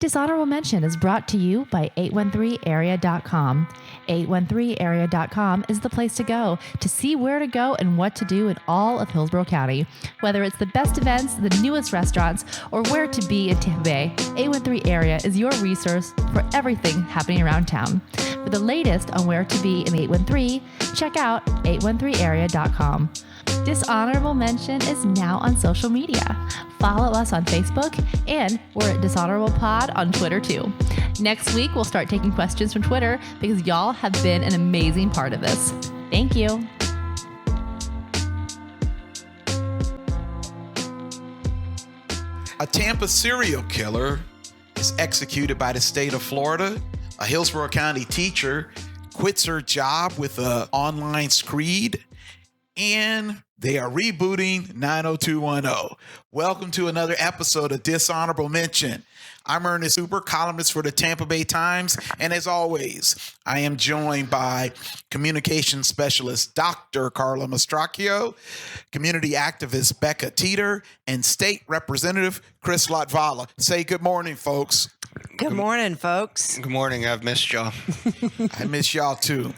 Dishonorable Mention is brought to you by 813area.com. 813area.com is the place to go to see where to go and what to do in all of Hillsborough County. Whether it's the best events, the newest restaurants, or where to be in Tampa Bay, 813 Area is your resource for everything happening around town. For the latest on where to be in 813, check out 813area.com. Dishonorable Mention is now on social media. Follow us on Facebook, and we're at Dishonorable Pod on Twitter too. Next week, we'll start taking questions from Twitter because y'all have been an amazing part of this. Thank you. A Tampa serial killer is executed by the state of Florida. A Hillsborough County teacher quits her job with an online screed, and they are rebooting 90210. Welcome to another episode of Dishonorable Mention. I'm Ernest Hooper, columnist for the Tampa Bay Times, and as always, I am joined by communications specialist Dr. Carla Mastracchio, community activist Becca Teeter, and state representative Chris Latvala. Say good morning, folks. Good morning, folks. Good morning. I've missed y'all. I miss y'all too.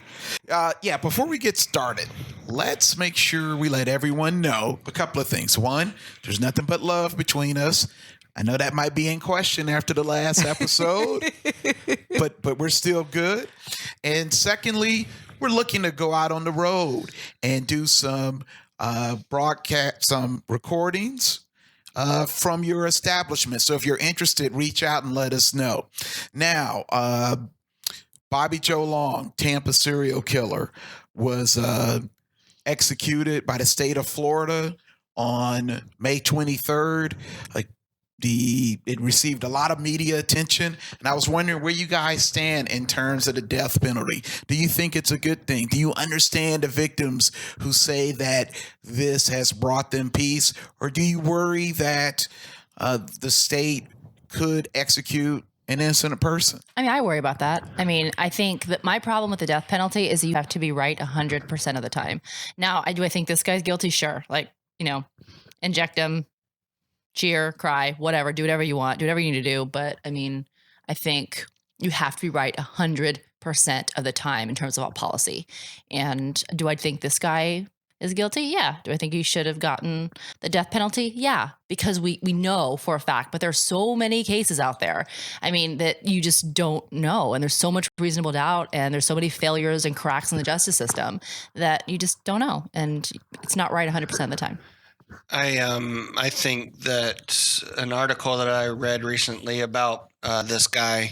Before we get started, let's make sure we let everyone know a couple of things. One, there's nothing but love between us. I know that might be in question after the last episode, but we're still good. And secondly, we're looking to go out on the road and do some broadcast, some recordings from your establishment. So if you're interested, reach out and let us know. Now, Bobby Joe Long, Tampa serial killer, was executed by the state of Florida on May 23rd. It received a lot of media attention, and I was wondering where you guys stand in terms of the death penalty. Do you think it's a good thing? Do you understand the victims who say that this has brought them peace, or do you worry that the state could execute an innocent person? I mean, I worry about that. I mean, I think that my problem with the death penalty is you have to be right 100% of the time. Now, do I think this guy's guilty? Sure. Inject him. Cheer, cry, whatever, do whatever you want, do whatever you need to do. But I mean, I think you have to be right 100% of the time in terms of all policy. And do I think this guy is guilty? Yeah. Do I think he should have gotten the death penalty? Yeah, because we know for a fact, but there's so many cases out there. I mean, that you just don't know. And there's so much reasonable doubt, and there's so many failures and cracks in the justice system that you just don't know. And it's not right 100% of the time. I think that an article that I read recently about this guy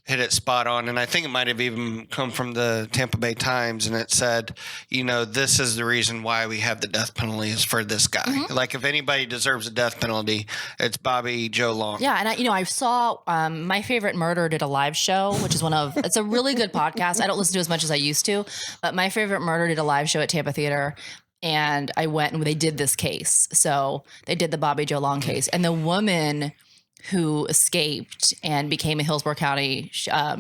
hit it spot on, and I think it might have even come from the Tampa Bay Times, and it said, this is the reason why we have the death penalty is for this guy. Mm-hmm. Like, if anybody deserves a death penalty, it's Bobby Joe Long. Yeah, and I saw My Favorite Murder did a live show, which is it's a really good podcast. I don't listen to it as much as I used to, but My Favorite Murder did a live show at Tampa Theater. And I went and they did this case. So they did the Bobby Joe Long case. And the woman who escaped and became a Hillsborough County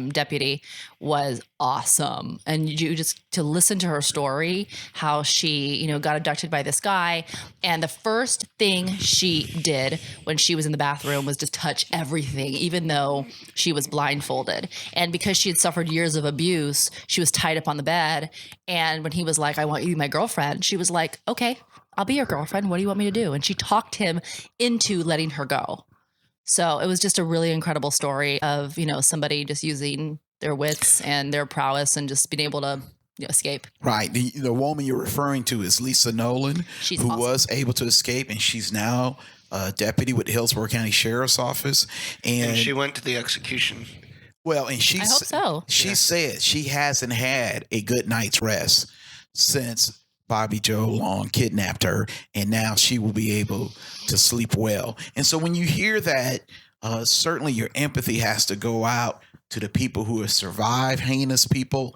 deputy was awesome. And you just to listen to her story, how she, got abducted by this guy. And the first thing she did when she was in the bathroom was to touch everything, even though she was blindfolded. And because she had suffered years of abuse, she was tied up on the bed. And when he was like, "I want you to be my girlfriend," she was like, "Okay, I'll be your girlfriend. What do you want me to do?" And she talked him into letting her go. So it was just a really incredible story of, somebody just using their wits and their prowess and just being able to escape. Right. The woman you're referring to is Lisa Nolan, who awesome. Was able to escape, and she's now a deputy with the Hillsborough County Sheriff's Office. And she went to the execution. Well, and I hope so. She said she hasn't had a good night's rest since Bobby Joe Long kidnapped her, and now she will be able to sleep well. And so when you hear that, certainly your empathy has to go out to the people who have survived heinous people,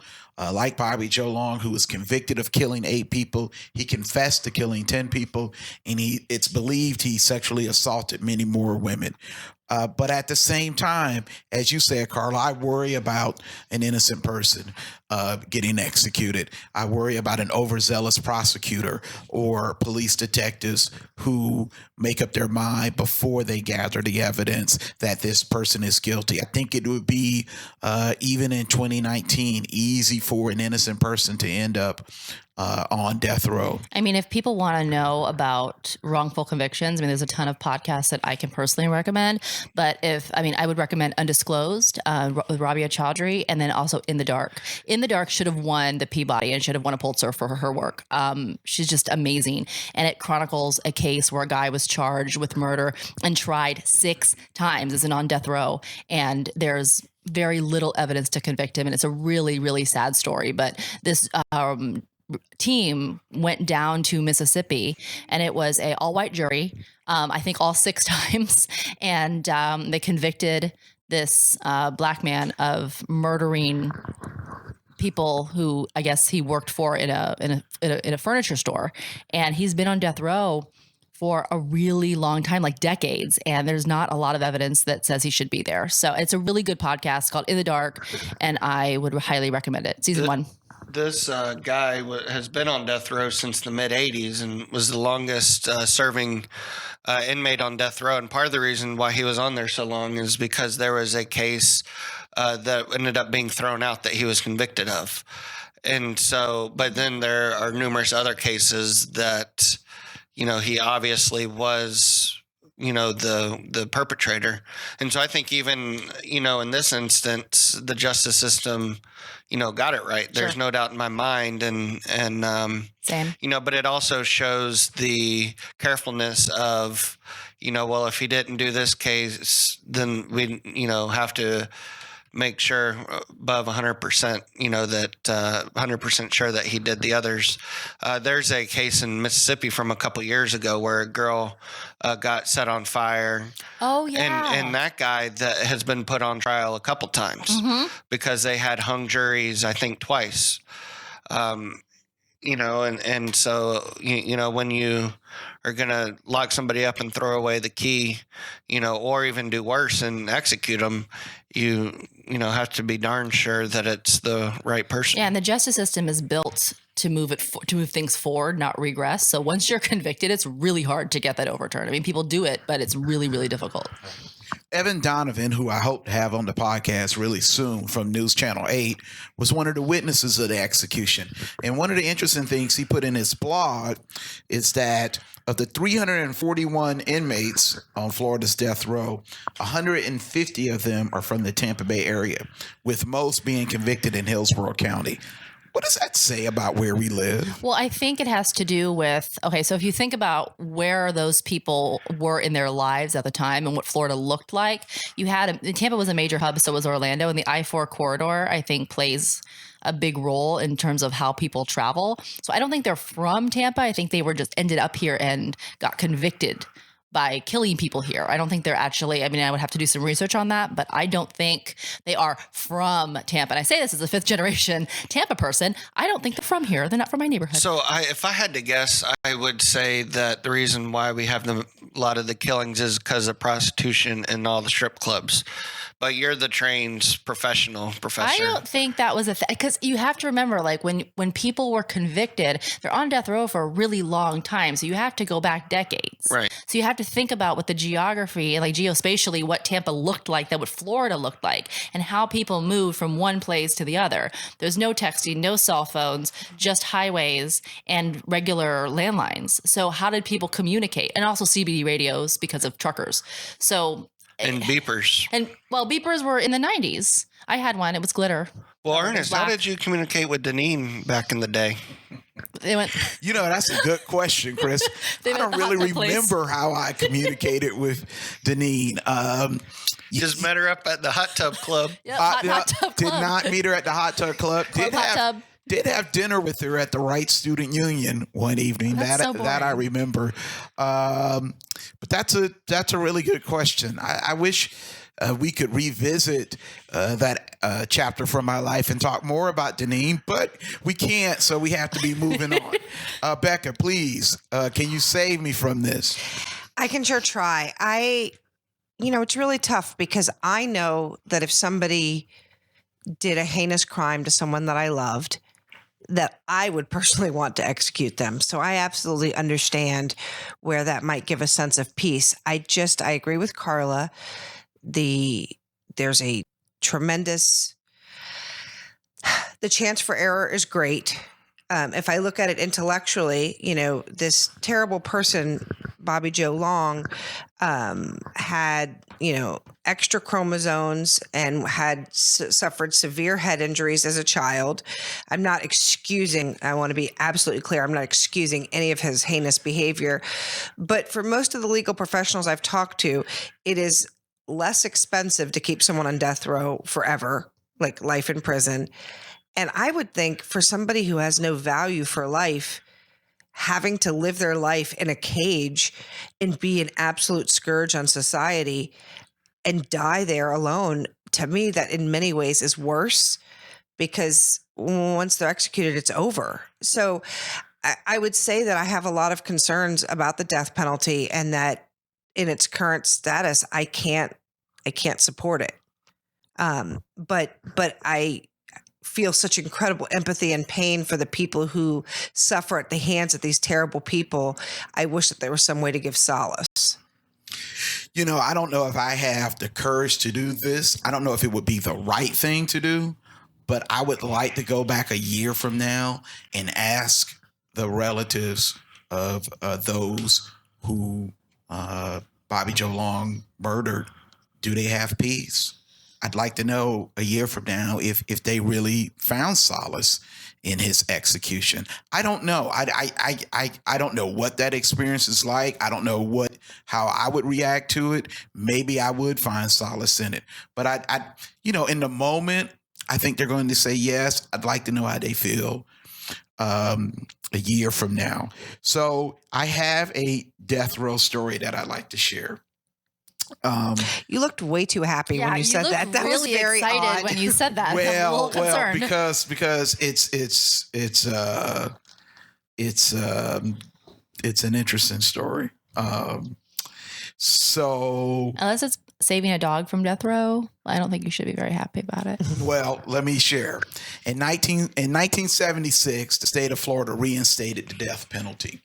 like Bobby Joe Long, who was convicted of killing 8 people. He confessed to killing 10 people, and it's believed he sexually assaulted many more women. But at the same time, as you said, Carla, I worry about an innocent person getting executed. I worry about an overzealous prosecutor or police detectives who make up their mind before they gather the evidence that this person is guilty. I think it would be, even in 2019, easy for an innocent person to end up on death row. I mean, if people want to know about wrongful convictions, I mean, there's a ton of podcasts that I can personally recommend. But I would recommend Undisclosed with Rabia Chaudhry, and then also In the Dark. In the Dark should have won the Peabody and should have won a Pulitzer for her work. She's just amazing. And it chronicles a case where a guy was charged with murder and tried 6 times as an on death row. And there's very little evidence to convict him. And it's a really, really sad story. But this team went down to Mississippi, and it was a all-white jury, I think all 6 times, and they convicted this black man of murdering people who I guess he worked for in a furniture store, and he's been on death row for a really long time, like decades, and there's not a lot of evidence that says he should be there. So it's a really good podcast called In the Dark, and I would highly recommend it. Season 1. This guy has been on death row since the mid 80s and was the longest serving inmate on death row. And part of the reason why he was on there so long is because there was a case that ended up being thrown out that he was convicted of. And so, but then there are numerous other cases that, he obviously was, the perpetrator. And so I think even, in this instance, the justice system, got it right. There's no doubt in my mind. And Same. But it also shows the carefulness of, well, if he didn't do this case, then we, have to make sure above 100%, that 100% sure that he did the others. There's a case in Mississippi from a couple years ago where a girl got set on fire. Oh, yeah. And that guy that has been put on trial a couple times because they had hung juries, I think, twice. And so, when you are going to lock somebody up and throw away the key, or even do worse and execute them, you have to be darn sure that it's the right person. Yeah, and the justice system is built to move things forward, not regress. So once you're convicted, it's really hard to get that overturned. I mean, people do it, but it's really, really difficult. Evan Donovan, who I hope to have on the podcast really soon from News Channel 8, was one of the witnesses of the execution. And one of the interesting things he put in his blog is that of the 341 inmates on Florida's death row, 150 of them are from the Tampa Bay area, with most being convicted in Hillsborough County. What does that say about where we live? Well, I think it has to do with, so if you think about where those people were in their lives at the time and what Florida looked like, Tampa was a major hub, so was Orlando, and the I-4 corridor, I think, plays a big role in terms of how people travel. So I don't think they're from Tampa. I think they were just ended up here and got convicted by killing people here. I don't think they're actually, I would have to do some research on that, but I don't think they are from Tampa. And I say this as a 5th generation Tampa person. I don't think they're from here. They're not from my neighborhood. So if I had to guess, I would say that the reason why we have a lot of the killings is because of prostitution and all the strip clubs. But you're the trained professional professor. I don't think that was because you have to remember, like when people were convicted, they're on death row for a really long time. So you have to go back decades. Right. So you have to think about what the geography and like geospatially, what Tampa looked like, what Florida looked like, and how people moved from one place to the other. There's no texting, no cell phones, just highways and regular landlines. So how did people communicate? And also CBD radios because of truckers. So and beepers. And beepers were in the 90s. I had one. It was glitter. Well, Ernest, how did you communicate with Deneen back in the day? They went. That's a good question, Chris. I don't really remember how I communicated with Deneen. Just met her up at the hot tub club. Yep, hot tub club. Did not meet her at the hot tub club. Did have dinner with her at the Wright Student Union one evening. That I remember. But that's a really good question. I wish we could revisit that chapter from my life and talk more about Deneen, but we can't, so we have to be moving on. Becca, please, can you save me from this? I can sure try. It's really tough because I know that if somebody did a heinous crime to someone that I loved, that I would personally want to execute them. So I absolutely understand where that might give a sense of peace. I agree with Carla. There's a tremendous, the chance for error is great. If I look at it intellectually, this terrible person, Bobby Joe Long, had, extra chromosomes and had suffered severe head injuries as a child. I'm not excusing, I want to be absolutely clear, I'm not excusing any of his heinous behavior. But for most of the legal professionals I've talked to, it is less expensive to keep someone on death row forever, like life in prison. And I would think for somebody who has no value for life, having to live their life in a cage and be an absolute scourge on society and die there alone, to me, that in many ways is worse, because once they're executed, it's over. So I would say that I have a lot of concerns about the death penalty, and that in its current status, I can't support it. But I feel such incredible empathy and pain for the people who suffer at the hands of these terrible people. I wish that there was some way to give solace. I don't know if I have the courage to do this. I don't know if it would be the right thing to do, but I would like to go back a year from now and ask the relatives of those who Bobby Joe Long murdered, do they have peace? I'd like to know a year from now if they really found solace in his execution. I don't know. I don't know what that experience is like. I don't know how I would react to it. Maybe I would find solace in it. But I in the moment, I think they're going to say yes. I'd like to know how they feel a year from now. So I have a death row story that I'd like to share. You looked way too happy when you said that. That really was very excited odd. when you said that. I'm a little concerned. because it's an interesting story. So Unless it's saving a dog from death row, I don't think you should be very happy about it. well, let me share. In 1976, the state of Florida reinstated the death penalty.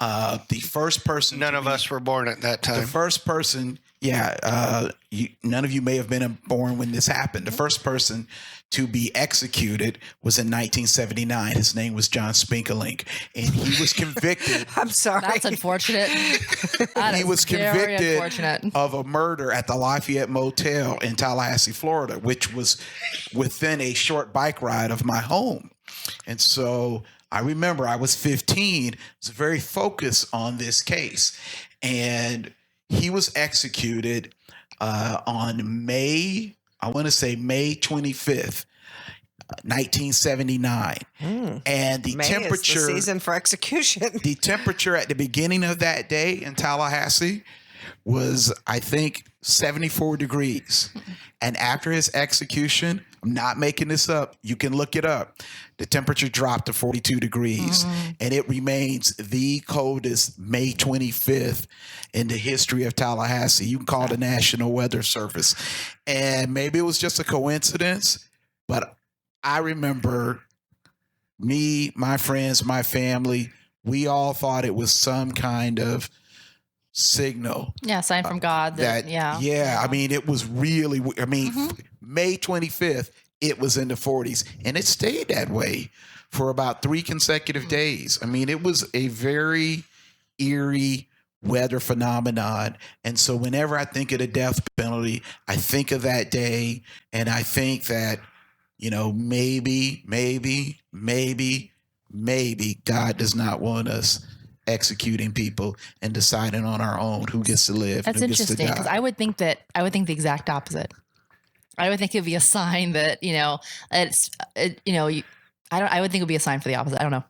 The first person. None of us were born at that time. The first person, none of you may have been born when this happened. The first person to be executed was in 1979. His name was John Spinkelink, and he was convicted. I'm sorry. That's unfortunate. He was convicted of a murder at the Lafayette Motel in Tallahassee, Florida, which was within a short bike ride of my home. And so I remember I was 15, was very focused on this case. And he was executed on May 25th, 1979. And the May temperature is the season for execution. The temperature at the beginning of that day in Tallahassee was, I think, 74 degrees. And after his execution, I'm not making this up, you can look it up, the temperature dropped to 42 degrees. And it remains the coldest May 25th in the history of Tallahassee. You can call the National Weather Service. And maybe it was just a coincidence, but I remember me, my friends, my family, we all thought it was some kind of signal. Yeah, sign from God. I mean, it was really, May 25th, it was in the 40s, and it stayed that way for about 3 consecutive days. I mean, it was a very eerie weather phenomenon. And so whenever I think of the death penalty, I think of that day, and I think that, maybe God does not want us executing people and deciding on our own who gets to live. That's and who gets interesting, to because die. I would think the exact opposite. I would think it'd be a sign that I would think it would be a sign for the opposite. I don't know.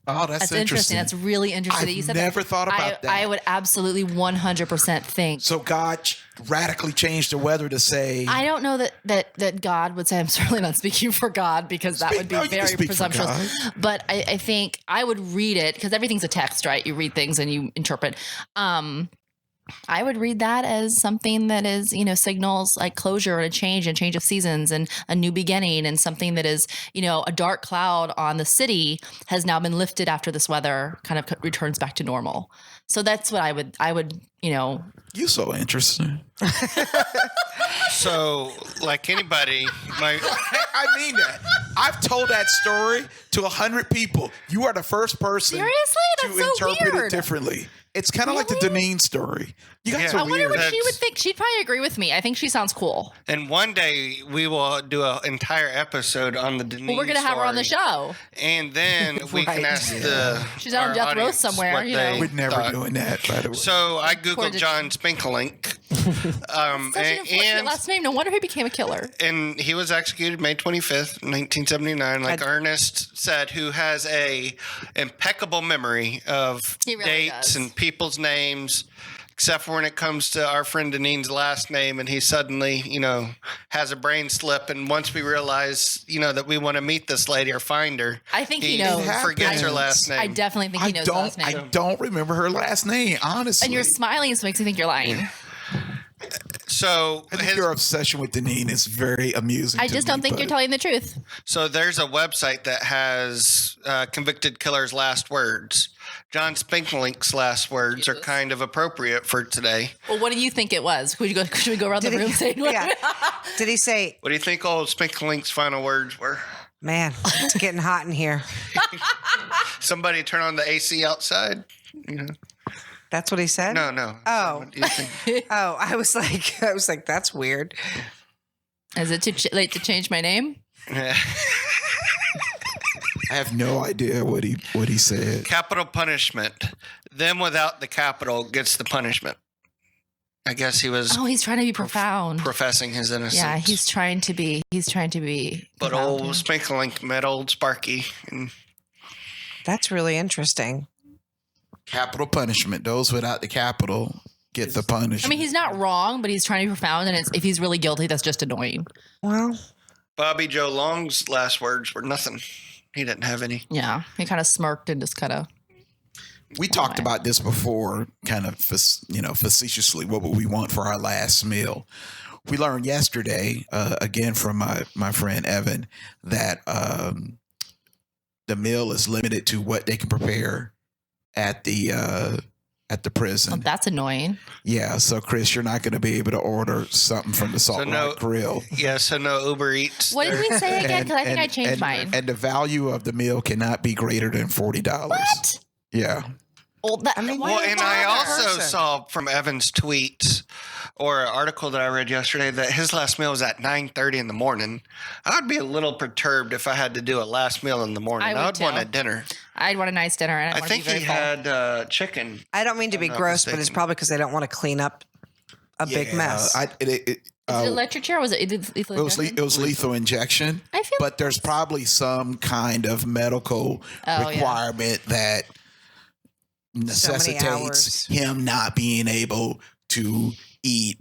Oh, that's interesting. That's really interesting that you I've said never that. thought about that. I would absolutely 100% think. So God radically changed the weather to say, I don't know that God would say, I'm certainly not speaking for God because that would be No, you can very speak for presumptuous. But I think I would read it because everything's a text, right? You read things and you interpret. I would read that as something that is, signals like closure and a change of seasons and a new beginning, and something that is, a dark cloud on the city has now been lifted after this weather kind of returns back to normal. So that's what I would, you so interesting. So, like anybody, I mean that. I've told that story to 100 people. You are the first person Seriously? to That's so interpret weird. it differently. It's kind of like the Really? Deneen story. You guys Yeah. are I wonder weird. what she That's- would think. She'd probably agree with me. I think she sounds cool. and one day we will do an entire episode on the Denise Well, we're going to have her on the story. show. And then we can Right. ask the She's out on our death row audience somewhere, what you know. they We're never thought. doing that, by the way. So I Poor googled Denise. John Spinkelink, Such an unfortunate last name. No wonder he became a killer. and he was executed May 25th, 1979. Like Ernest said, who has a impeccable memory of He really dates does. and people's names. Except for when it comes to our friend Deneen's last name, and he suddenly, has a brain slip. And once we realize, that we want to meet this lady or find her, I think he knows. forgets her happens. last name. I definitely think he knows the last name. I don't remember her last name, honestly. And you're smiling, so it makes me think you're lying. So I think your obsession with Deneen is very amusing. I to just me, don't think but you're telling the truth. So there's a website that has convicted killer's last words. John Spinklink's last words are kind of appropriate for today. Well, what do you think it was? Should we go around the room saying what? Yeah. Did he say, What do you think old Spinklink's final words were? man, it's getting hot in here? Somebody turn on the AC outside? That's what he said? No. Oh. What do you think? Oh, I was like, that's weird. Is it too late to change my name? I have no idea what he said. Capital punishment. Them without the capital gets the punishment. I guess he was Oh, he's trying to be profound. professing his innocence. Yeah, he's trying to be. But profound. old Spinklink met old Sparky. And That's really interesting. Capital punishment. Those without the capital get the punishment. I mean, he's not wrong, but he's trying to be profound, and if he's really guilty, that's just annoying. Well, Bobby Joe Long's last words were nothing. He didn't have any. Yeah, he kind of smirked and just kind of. We talked about this before, kind of, facetiously. What would we want for our last meal? We learned yesterday, again from my friend Evan, that the meal is limited to what they can prepare at the prison. Oh, that's annoying. Yeah, so Chris, you're not going to be able to order something from the Salt Rock Grill. Yeah, so no Uber Eats. What did we say again? Because I think I changed and, mine. And the value of the meal cannot be greater than $40. What? Yeah. Well, why Well, and I bother? also saw from Evan's tweets or an article that I read yesterday that his last meal was at 9:30 in the morning. I would be a little perturbed if I had to do a last meal in the morning. I I would would want too. a dinner. I'd want a nice dinner, and I think he had chicken. I don't mean to be not gross, but it's mistaken. probably because they don't want to clean up a big mess. Is it electric chair? Or was it? It was lethal injection. I feel but there's probably some kind of medical Oh, yeah. requirement that necessitates hours. him not being able to eat,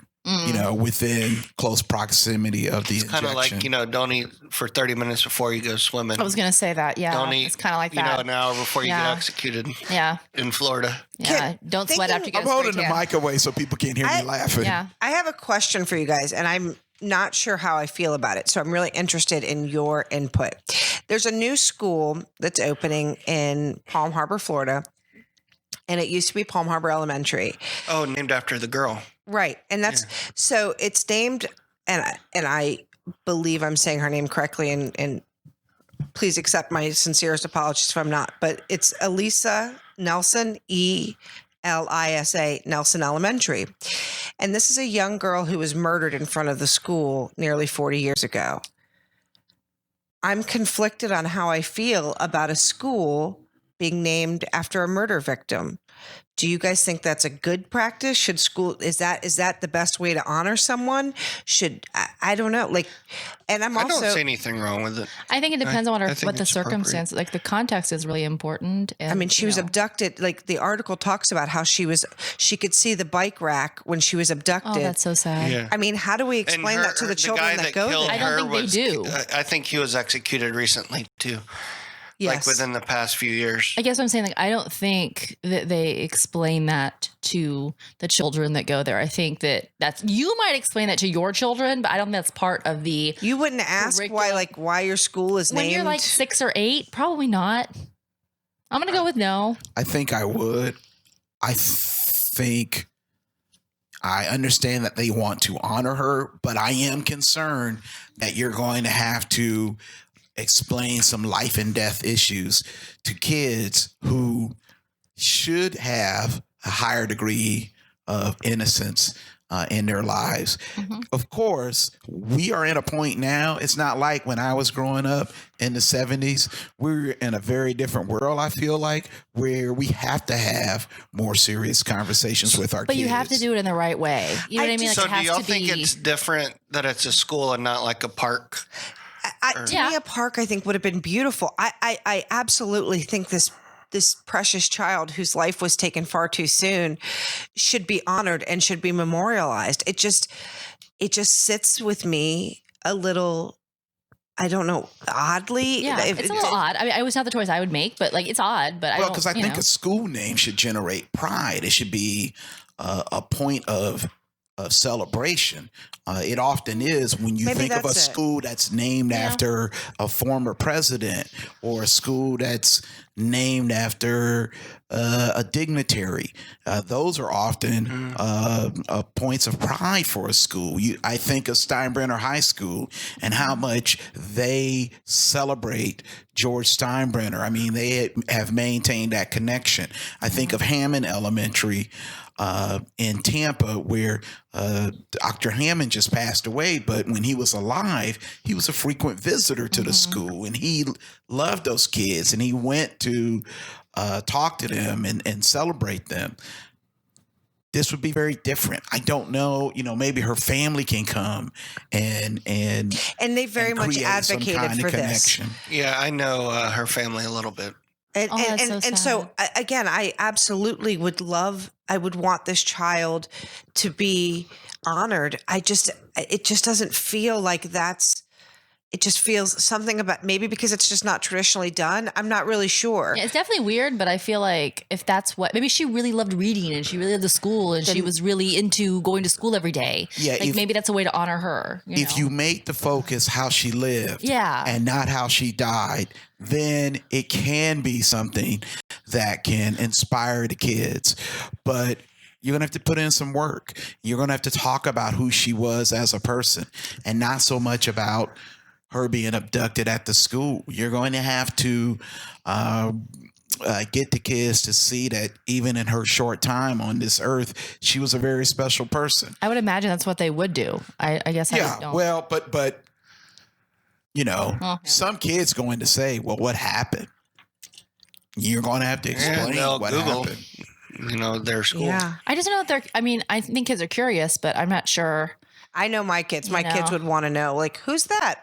within close proximity of the It's kind injection. of like, don't eat for 30 minutes before you go swimming. I was gonna say that. Yeah, Don't eat, it's kind of like that. an hour before you Yeah. get executed Yeah, in Florida. yeah. Don't sweat after you get I'm a spray holding the tan. mic away so people can't hear me laughing. Yeah. I have a question for you guys, and I'm not sure how I feel about it. So I'm really interested in your input. There's a new school that's opening in Palm Harbor, Florida, and it used to be Palm Harbor Elementary. Oh, named after the girl. Right. And that's so it's named, and I believe I'm saying her name correctly, and please accept my sincerest apologies if I'm not, but it's Elisa Nelson, Elisa Nelson Elementary. And this is a young girl who was murdered in front of the school nearly 40 years ago. I'm conflicted on how I feel about a school being named after a murder victim. Do you guys think that's a good practice? Should school, is that the best way to honor someone? I don't know. Like, and I'm I also, don't see anything wrong with it. I think it depends on I think what the it's appropriate. circumstance, like the context is really important. And, I mean, she was abducted. Like the article talks about how she could see the bike rack when she was abducted. Oh, that's so sad. Yeah. I mean, how do we explain that to the children that go there? I don't think they do. I think he was executed recently too. Yes. Like within the past few years. I guess what I'm saying, like, I don't think that they explain that to the children that go there. I think you might explain that to your children, but I don't think that's part of the. You wouldn't ask why your school is When named. you're like 6 or 8, probably not. I'm going to go with no. I think I would. I think I understand that they want to honor her, but I am concerned that you're going to have to explain some life and death issues to kids who should have a higher degree of innocence in their lives. Mm-hmm. Of course, we are in a point now. It's not like when I was growing up in the 70s. We're in a very different world, I feel like, where we have to have more serious conversations with our But kids. you have to do it in the right way. You know what I mean? Like, So it do has y'all to think be. it's different that it's a school and not like a park? To me, a park, I think, would have been beautiful. I absolutely think this precious child whose life was taken far too soon should be honored and should be memorialized. It just sits with me a little, I don't know, oddly. Yeah, it's a little odd. I mean, I was not the choice I would make, but like, it's odd. But Well, because I think a school name should generate pride. It should be a point of celebration. It often is when you Maybe think of a that's it. school that's named after a former president, or a school that's named after a dignitary. Those are often points of pride for a school. I think of Steinbrenner High School and how much they celebrate George Steinbrenner. I mean, they have maintained that connection. I think of Hammond Elementary in Tampa, where Dr. Hammond just passed away, but when he was alive, he was a frequent visitor to the school, and he loved those kids, and he went to talk to them and celebrate them. This would be very different. I don't know, maybe her family can come and they very much create some advocated kind for of this. connection. Yeah, I know her family a little bit. And so again, I absolutely would want this child to be honored. It just doesn't feel like it just feels something about, maybe because it's just not traditionally done. I'm not really sure. Yeah, it's definitely weird, but I feel like if that's what, maybe she really loved reading and she really loved the school and she was really into going to school every day. Yeah, like maybe that's a way to honor her. If you make the focus how she lived, and not how she died, then it can be something that can inspire the kids. But you're going to have to put in some work. You're going to have to talk about who she was as a person, and not so much about her being abducted at the school. You're going to have to get the kids to see that even in her short time on this earth, she was a very special person. I would imagine that's what they would do. I guess. Yeah. I don't. Well, but some kids going to say, well, what happened? You're going to have to explain what Google, happened. their school. Yeah. I just don't know if I think kids are curious, but I'm not sure. I know my kids. My kids would want to know, like, who's that?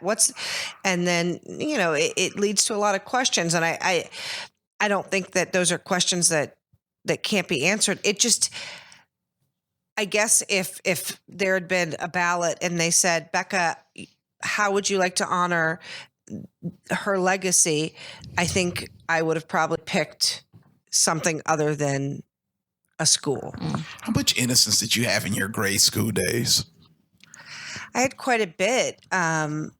And then, it leads to a lot of questions. And I don't think that those are questions that can't be answered. It just, I guess if there had been a ballot and they said, Becca, how would you like to honor her legacy? I think I would have probably picked something other than a school. How much innocence did you have in your grade school days? I had quite a bit,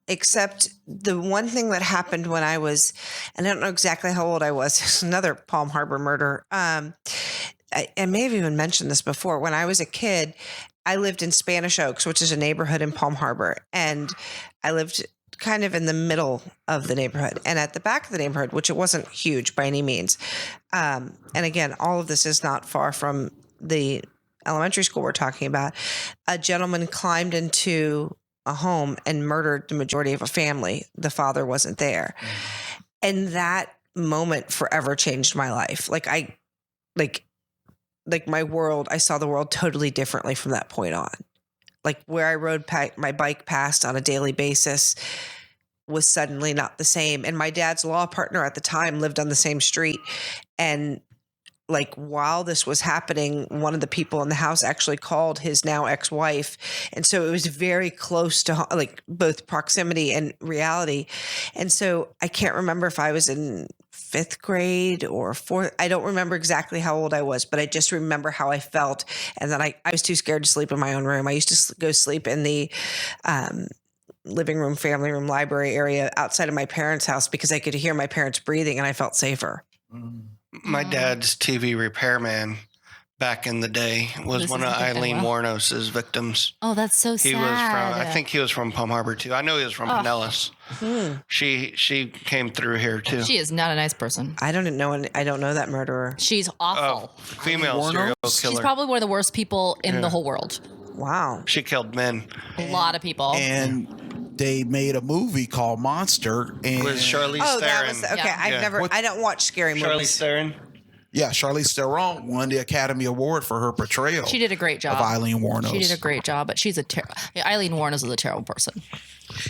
except the one thing that happened when I was, and I don't know exactly how old I was, it's another Palm Harbor murder. I may have even mentioned this before. When I was a kid, I lived in Spanish Oaks, which is a neighborhood in Palm Harbor, and I lived kind of in the middle of the neighborhood. And at the back of the neighborhood, which it wasn't huge by any means, and again, all of this is not far from the elementary school we're talking about, a gentleman climbed into a home and murdered the majority of a family. The father wasn't there. And that moment forever changed my life. like I saw the world totally differently from that point on. Like where I rode my bike past on a daily basis was suddenly not the same. And my dad's law partner at the time lived on the same street. And like while this was happening, one of the people in the house actually called his now ex-wife. And so it was very close to like both proximity and reality. And so I can't remember if I was in 5th grade or 4th. I don't remember exactly how old I was, but I just remember how I felt. And then I was too scared to sleep in my own room. I used to go sleep in the living room, family room, library area outside of my parents' house because I could hear my parents breathing and I felt safer. My dad's TV repairman back in the day was This one is of the thing, Eileen wow. Warnos's victims. Oh, that's so sad. He was from, I think he was from Palm Harbor too. I know he was from Pinellas. She came through here too. She is not a nice person. I don't know that murderer. She's awful. Female Warnos? serial She's killer. She's probably one of the worst people in the whole world. Wow. She killed men. A lot of people. And they made a movie called Monster. And With Charlize Oh, Theron. that was okay. Yeah. I've Yeah. never. I don't watch scary Charlize movies. Theron. yeah, Charlize Theron won the Academy Award for her portrayal She did a great job. of Eileen Warnos. She did a great job, but she's Eileen Warnos is a terrible person.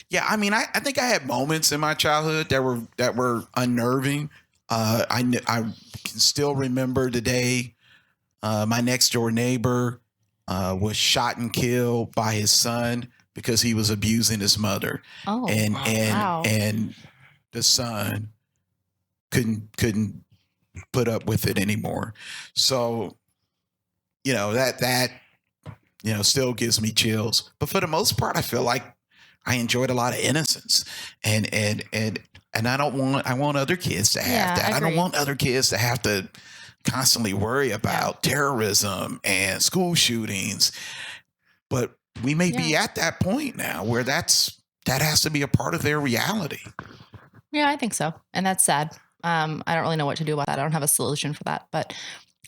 Yeah, I mean, I think I had moments in my childhood that were unnerving. I can still remember the day my next door neighbor was shot and killed by his son because he was abusing his mother, Oh, and wow. and the son couldn't put up with it anymore. So, that still gives me chills. But for the most part, I feel like I enjoyed a lot of innocence, and I want other kids to have Yeah, that. I I don't agree. want other kids to have to constantly worry about terrorism and school shootings. But we may be at that point now where that has to be a part of their reality. Yeah, I think so. And that's sad. I don't really know what to do about that. I don't have a solution for that. But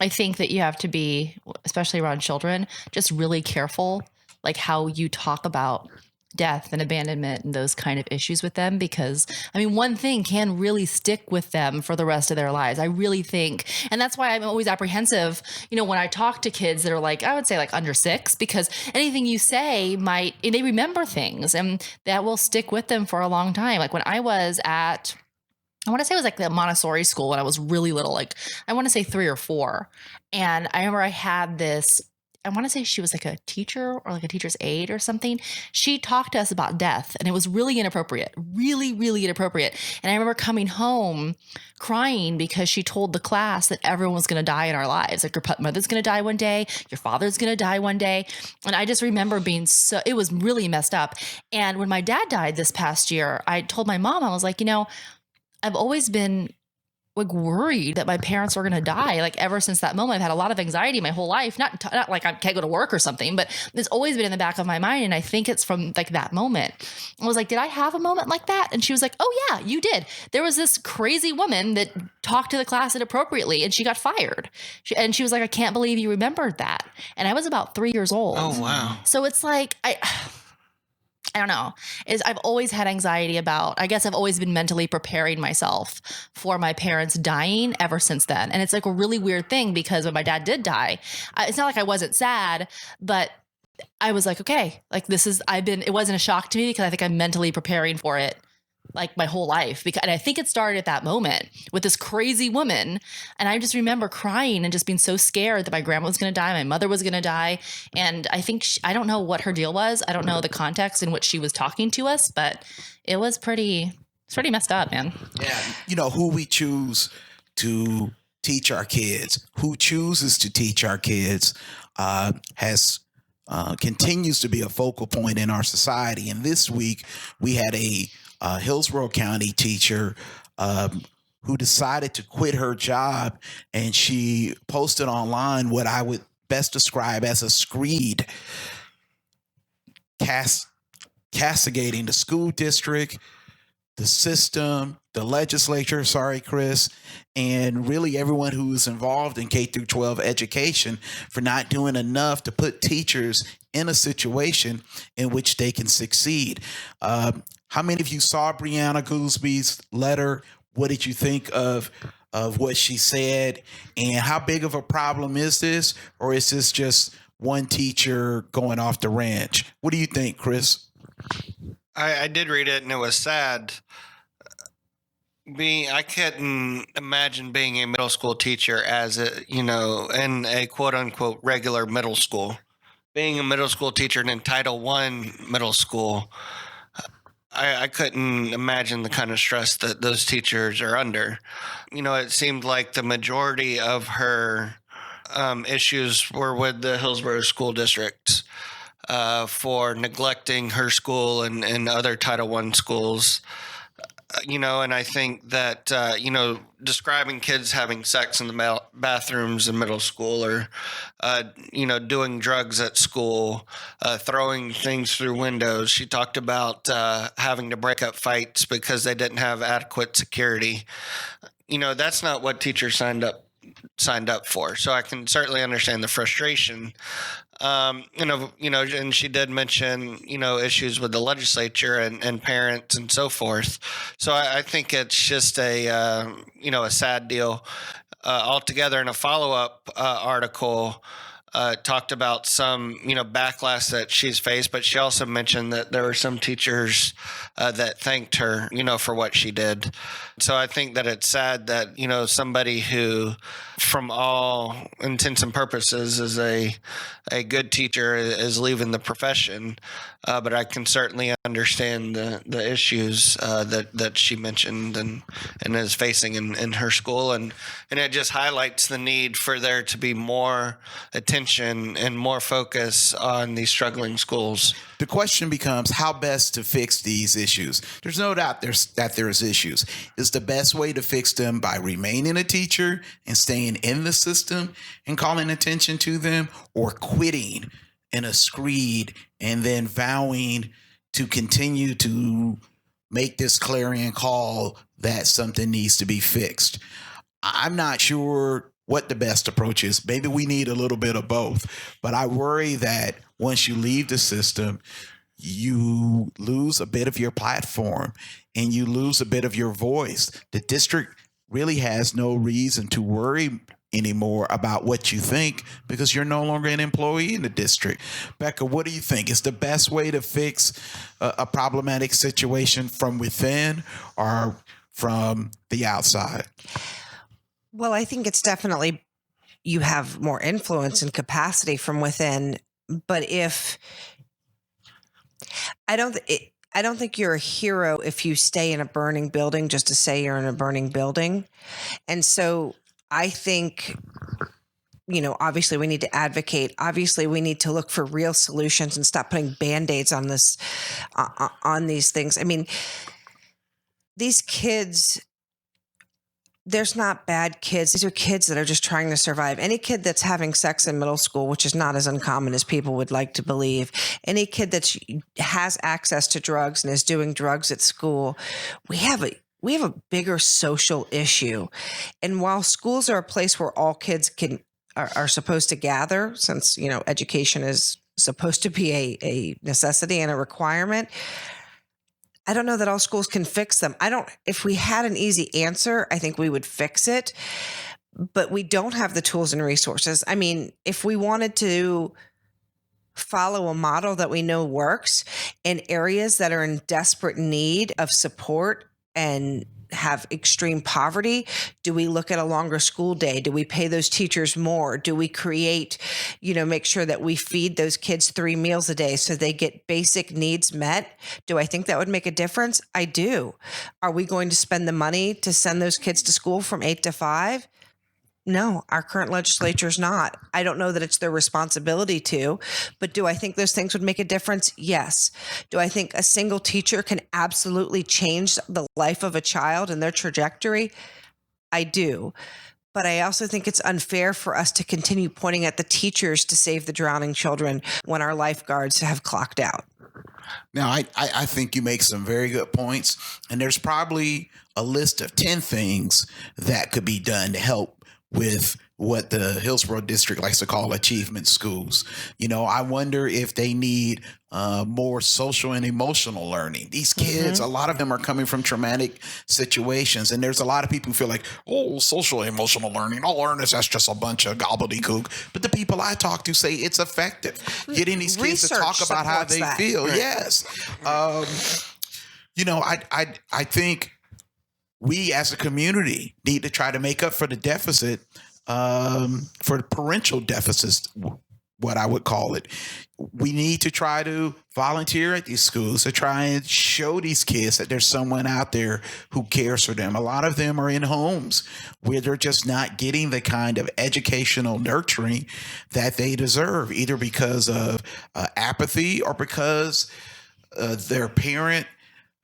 I think that you have to be, especially around children, just really careful, like how you talk about death and abandonment and those kind of issues with them, because I mean, one thing can really stick with them for the rest of their lives. I really think. And that's why I'm always apprehensive, when I talk to kids that are like, I would say like under 6, because anything you say they remember things and that will stick with them for a long time. Like when I was at, I want to say it was like the Montessori school when I was really little, like I want to say 3 or 4. And I remember I had this, I want to say she was like a teacher or like a teacher's aide or something. She talked to us about death and it was really inappropriate, really, really inappropriate. And I remember coming home crying because she told the class that everyone was going to die in our lives. Like your mother's going to die one day, your father's going to die one day. And I just remember it was really messed up. And when my dad died this past year, I told my mom, I was like, I've always been like worried that my parents were going to die. Like ever since that moment, I've had a lot of anxiety my whole life. Not like I can't go to work or something, but it's always been in the back of my mind. And I think it's from like that moment. I was like, did I have a moment like that? And she was like, oh yeah, you did. There was this crazy woman that talked to the class inappropriately and she got fired. And she was like, I can't believe you remembered that. And I was about 3 years old. Oh, wow. So it's like, I don't know, I've always had anxiety about, I guess I've always been mentally preparing myself for my parents dying ever since then. And it's like a really weird thing because when my dad did die, it's not like I wasn't sad, but I was like, okay, like it wasn't a shock to me because I think I'm mentally preparing for it like my whole life. And I think it started at that moment with this crazy woman. And I just remember crying and just being so scared that my grandma was going to die. My mother was going to die. And I think, I don't know what her deal was. I don't know the context in which she was talking to us, but it was pretty messed up, man. Yeah. Who we choose to teach our kids, who chooses to teach our kids, continues to be a focal point in our society. And this week we had a Hillsborough County teacher who decided to quit her job, and she posted online what I would best describe as a screed, castigating the school district, the system, the legislature, sorry, Chris, and really everyone who is involved in K through 12 education for not doing enough to put teachers in a situation in which they can succeed. How many of you saw Brianna Goolsby's letter? What did you think of of what she said? And how big of a problem is this? Or is this just one teacher going off the ranch? What do you think, Chris? I did read it, and it was sad. I couldn't imagine being a middle school teacher as in a quote unquote regular middle school. Being a middle school teacher in Title I middle school, I couldn't imagine the kind of stress that those teachers are under. It seemed like the majority of her issues were with the Hillsborough School District for neglecting her school and other Title I schools. And I think that, describing kids having sex in the bathrooms in middle school or, doing drugs at school, throwing things through windows. She talked about having to break up fights because they didn't have adequate security. That's not what teachers signed up for. So I can certainly understand the frustration. And she did mention, issues with the legislature and parents and so forth. So I think it's just a sad deal altogether. In a follow-up article, talked about some, backlash that she's faced, but she also mentioned that there were some teachers that thanked her, for what she did. So I think that it's sad that, somebody who, from all intents and purposes, is a good teacher is leaving the profession. But I can certainly understand the issues that she mentioned and is facing in her school. And it just highlights the need for there to be more attention and more focus on these struggling schools. The question becomes how best to fix these issues. There's no doubt there's issues. Is the best way to fix them by remaining a teacher and staying in the system and calling attention to them, or quitting in a screed and then vowing to continue to make this clarion call that something needs to be fixed? I'm not sure what the best approach is. Maybe we need a little bit of both, but I worry that once you leave the system, you lose a bit of your platform and you lose a bit of your voice. The district really has no reason to worry anymore about what you think because you're no longer an employee in the district. Becca, what do you think? Is the best way to fix a problematic situation from within or from the outside? Well, I think it's definitely you have more influence and capacity from within. But I don't think you're a hero if you stay in a burning building just to say you're in a burning building. And so I think, obviously we need to advocate. Obviously we need to look for real solutions and stop putting Band-Aids on this, on these things. I mean, these kids, there's not bad kids. These are kids that are just trying to survive. Any kid that's having sex in middle school, which is not as uncommon as people would like to believe, any kid that has access to drugs and is doing drugs at school, we have a bigger social issue. And while schools are a place where all kids are supposed to gather, since, education is supposed to be a necessity and a requirement, I don't know that all schools can fix them. If we had an easy answer, I think we would fix it, but we don't have the tools and resources. I mean, if we wanted to follow a model that we know works in areas that are in desperate need of support and have extreme poverty, do we look at a longer school day? Do we pay those teachers more? Do we create, make sure that we feed those kids 3 meals a day so they get basic needs met? Do I think that would make a difference? I do. Are we going to spend the money to send those kids to school from 8 to 5? No, our current legislature is not. I don't know that it's their responsibility to, but do I think those things would make a difference? Yes. Do I think a single teacher can absolutely change the life of a child and their trajectory? I do. But I also think it's unfair for us to continue pointing at the teachers to save the drowning children when our lifeguards have clocked out. Now, I think you make some very good points, and there's probably a list of 10 things that could be done to help with what the Hillsborough district likes to call achievement schools. I wonder if they need more social and emotional learning. These kids, a lot of them are coming from traumatic situations. And there's a lot of people who feel like, oh, social and emotional learning, all learners, that's just a bunch of gobbledygook. But the people I talk to say it's effective. Getting these kids to talk Research about how supports they that. feel. Yes. I think we as a community need to try to make up for the deficit, for the parental deficits, what I would call it. We need to try to volunteer at these schools to try and show these kids that there's someone out there who cares for them. A lot of them are in homes where they're just not getting the kind of educational nurturing that they deserve, either because of apathy or because their parent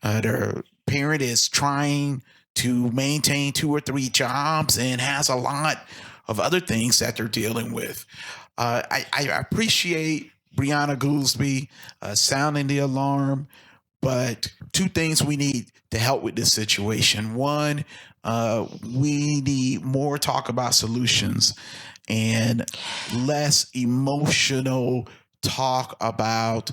is trying to maintain 2 or 3 jobs and has a lot of other things that they're dealing with. I appreciate Brianna Goolsby sounding the alarm, but 2 things we need to help with this situation. One, we need more talk about solutions and less emotional talk about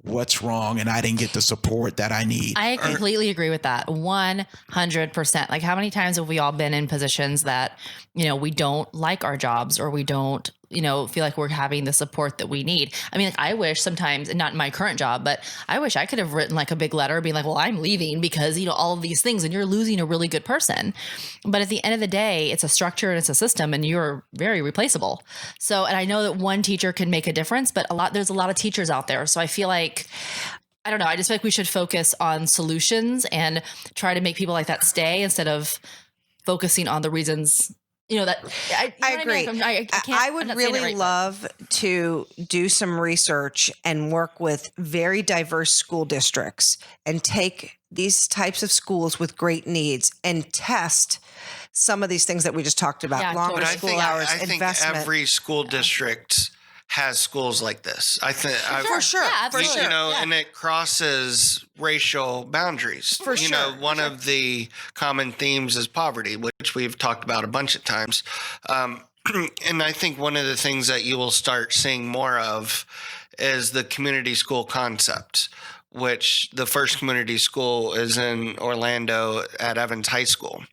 what's wrong and I didn't get the support that I need. I completely agree with that. 100%. Like, how many times have we all been in positions that, we don't like our jobs, or we don't, feel like we're having the support that we need? I mean, like, I wish sometimes, and not in my current job, but I wish I could have written like a big letter being like, well, I'm leaving because, all of these things, and you're losing a really good person. But at the end of the day, it's a structure and it's a system, and you're very replaceable. So, and I know that one teacher can make a difference, but there's a lot of teachers out there. So I feel like, I don't know, I just feel like we should focus on solutions and try to make people like that stay instead of focusing on the reasons. That I agree. I would really love. love to do some research and work with very diverse school districts and take these types of schools with great needs and test some of these things that we just talked about. Yeah, Longer totally. school hours, I think investment. every school district has schools like this. I think For sure. Yeah, For absolutely. sure. Yeah. and it crosses racial boundaries. For sure. One of the common themes is poverty, which we've talked about a bunch of times. And I think one of the things that you will start seeing more of is the community school concept, which the first community school is in Orlando at Evans High School.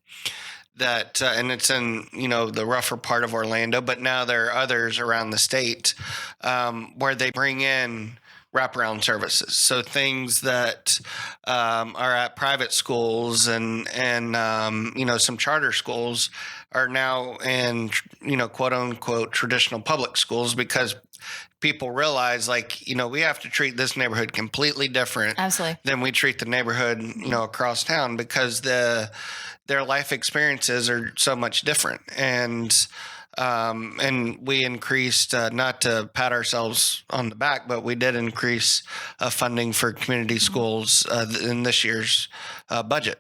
That and it's in the rougher part of Orlando, but now there are others around the state where they bring in wraparound services. So things that are at private schools and some charter schools are now in quote unquote traditional public schools, because people realize we have to treat this neighborhood completely different Absolutely. than we treat the neighborhood across town, because their life experiences are so much different. And we increased, not to pat ourselves on the back, but we did increase funding for community schools in this year's budget.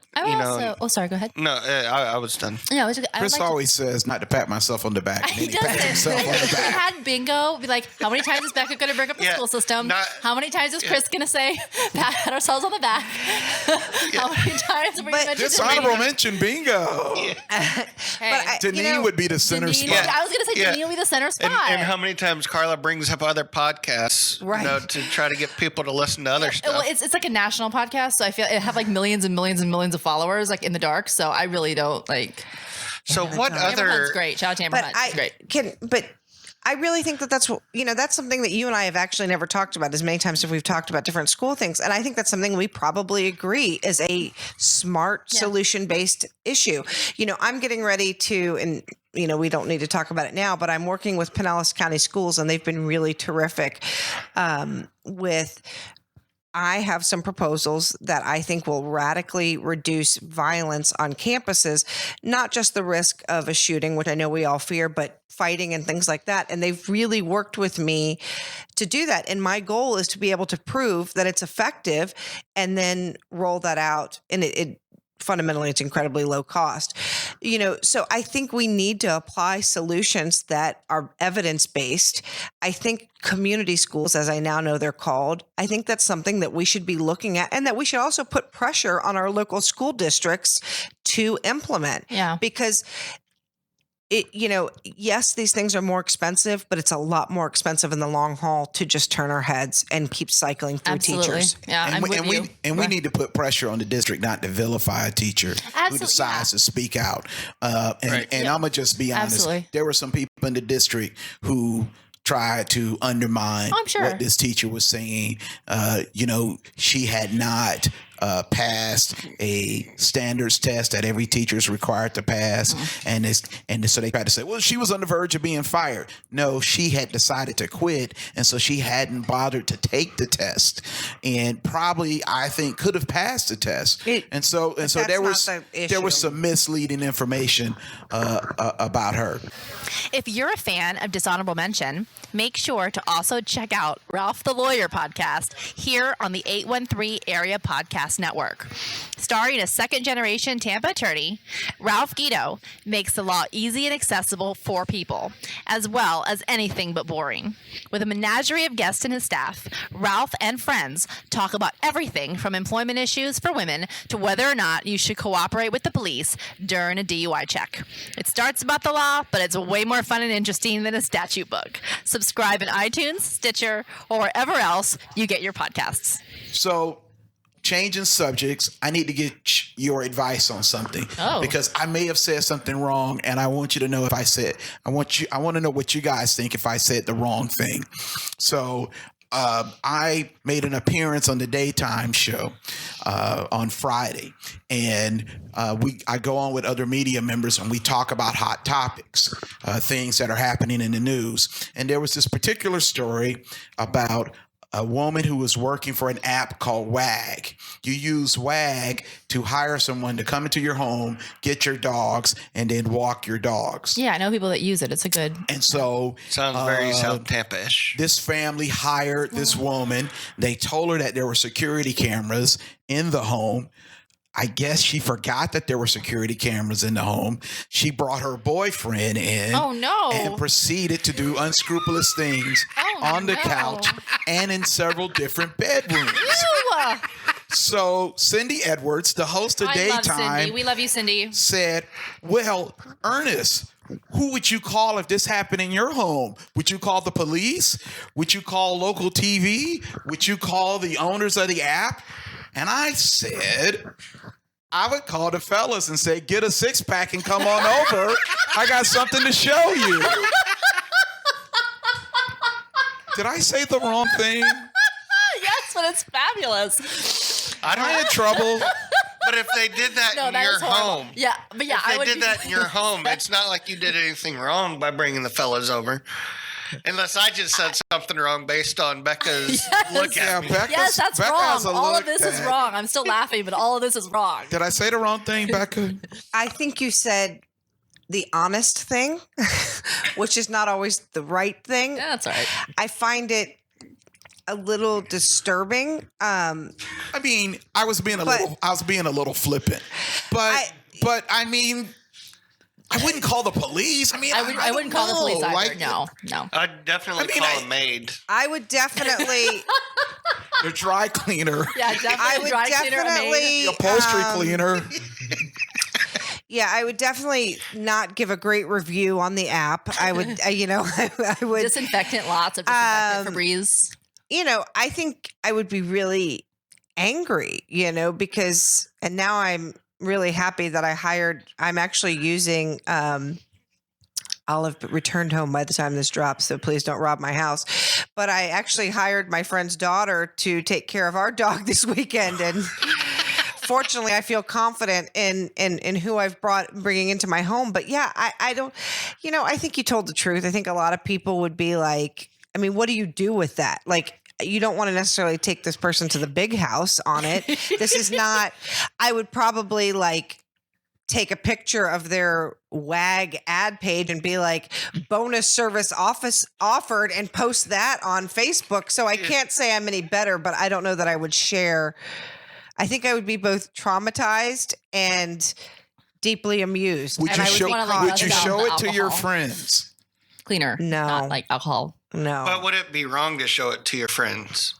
Sorry, go ahead. No, I was done. No, Chris always says not to pat myself on the back. And then He he pats himself on the does. We back. had bingo. Be like, how many times is Becca going to bring up the Yeah, school system? How many times is yeah. Chris going to say pat ourselves on the back? How many times are we going to mention Dishonorable mention bingo. Hey, Deneen would be the center Deneen- spot. I was going to say Yeah. Deneen will be the center spot. And how many times Carla brings up other podcasts, Right. to try to get people to listen to other stuff. Well, it's like a national podcast, so I feel it have like millions and millions and millions of followers, like in the dark. So I really don't like. So what Amber Hunt's other? great. Shout out to Amber But Hunt. She's great. But I really think that's that's something that you and I have actually never talked about as many times as we've talked about different school things. And I think that's something we probably agree is a smart solution based issue. I'm getting ready to, and we don't need to talk about it now, but I'm working with Pinellas County Schools, and they've been really terrific I have some proposals that I think will radically reduce violence on campuses, not just the risk of a shooting, which I know we all fear, but fighting and things like that. And they've really worked with me to do that. And my goal is to be able to prove that it's effective and then roll that out. And it fundamentally, it's incredibly low cost. So I think we need to apply solutions that are evidence-based. I think community schools, as I now know they're called, I think that's something that we should be looking at, and that we should also put pressure on our local school districts to implement. Yeah. Because yes, these things are more expensive, but it's a lot more expensive in the long haul to just turn our heads and keep cycling through Absolutely. teachers. Yeah, I'm with you. We need to put pressure on the district not to vilify a teacher who Absolutely, decides to speak out. And I'm gonna just be honest. Absolutely. There were some people in the district who tried to undermine I'm sure. what this teacher was saying. She had not passed a standards test that every teacher is required to pass, and so they tried to say, well, she was on the verge of being fired. No, she had decided to quit, and so she hadn't bothered to take the test, and probably I think could have passed the test. So that's there was not the issue. some misleading information about her. If you're a fan of Dishonorable Mention, make sure to also check out Ralph the Lawyer podcast here on the 813 Area Podcast Network. Starring a second-generation Tampa attorney, Ralph Guido makes the law easy and accessible for people, as well as anything but boring. With a menagerie of guests and his staff, Ralph and friends talk about everything from employment issues for women to whether or not you should cooperate with the police during a DUI check. It starts about the law, but it's way more fun and interesting than a statute book. Subscribe in iTunes, Stitcher, or wherever else you get your podcasts. So, changing subjects, I need to get your advice on something because I may have said something wrong, and I want you to know if I want to know what you guys think if I said the wrong thing. So, I made an appearance on the daytime show on Friday, and I go on with other media members and we talk about hot topics, things that are happening in the news. And there was this particular story about a woman who was working for an app called WAG. You use WAG to hire someone to come into your home, get your dogs, and then walk your dogs. Yeah, I know people that use it. It's a good. And so Sounds very South Tampa-ish. this family hired this woman. They told her that there were security cameras in the home. I guess she forgot that there were security cameras in the home. She brought her boyfriend in. Oh, no. And proceeded to do unscrupulous things on the couch and in several different bedrooms. Ew. So Cindy Edwards, the host of I love Cindy. Daytime, We love you, Cindy. said, well, Ernest, who would you call if this happened in your home? Would you call the police? Would you call local TV? Would you call the owners of the app? And I said, I would call the fellas and say, get a 6-pack and come on over. I got something to show you. Did I say the wrong thing? Yes, but it's fabulous. I don't Am I in trouble? But if they did that No, in that your is horrible. home, Yeah, but yeah, I if would they did that in your home, it's not like you did anything wrong by bringing the fellas over. Unless I just said something wrong based on Becca's look at me. Yes, that's Becca wrong. has a All look of this is that- wrong. I'm still laughing, but all of this is wrong. Did I say the wrong thing, Becca? I think you said the honest thing, which is not always the right thing. Yeah, that's all right. I find it a little disturbing. I mean, I was being a little flippant, but I mean, I wouldn't call the police. I mean, I wouldn't call the police either. Like, No. I'd definitely call a maid. I would definitely, the dry cleaner, Yeah, definitely. I a would dry cleaner, a maid. definitely, the upholstery cleaner. yeah, I would definitely not give a great review on the app. I would, I would, Disinfectant, lots of disinfectant, Febreze. I think I would be really angry, because, and now I'm really happy that I'm actually using, I'll have returned home by the time this drops, so please don't rob my house. But I actually hired my friend's daughter to take care of our dog this weekend, and fortunately, I feel confident in who I've bringing into my home. But yeah, I don't, I think you told the truth. I think a lot of people would be like, I mean, what do you do with that? Like, you don't want to necessarily take this person to the big house on it. This is not, I would probably take a picture of their WAG ad page and be like, bonus service office offered, and post that on Facebook. So I can't say I'm any better, but I don't know that I would share. I think I would be both traumatized and deeply amused. Would and you I would show? be wanna, like, Would bust you down show the it to your alcohol. friends? Cleaner. No. Not like alcohol. No. But would it be wrong to show it to your friends?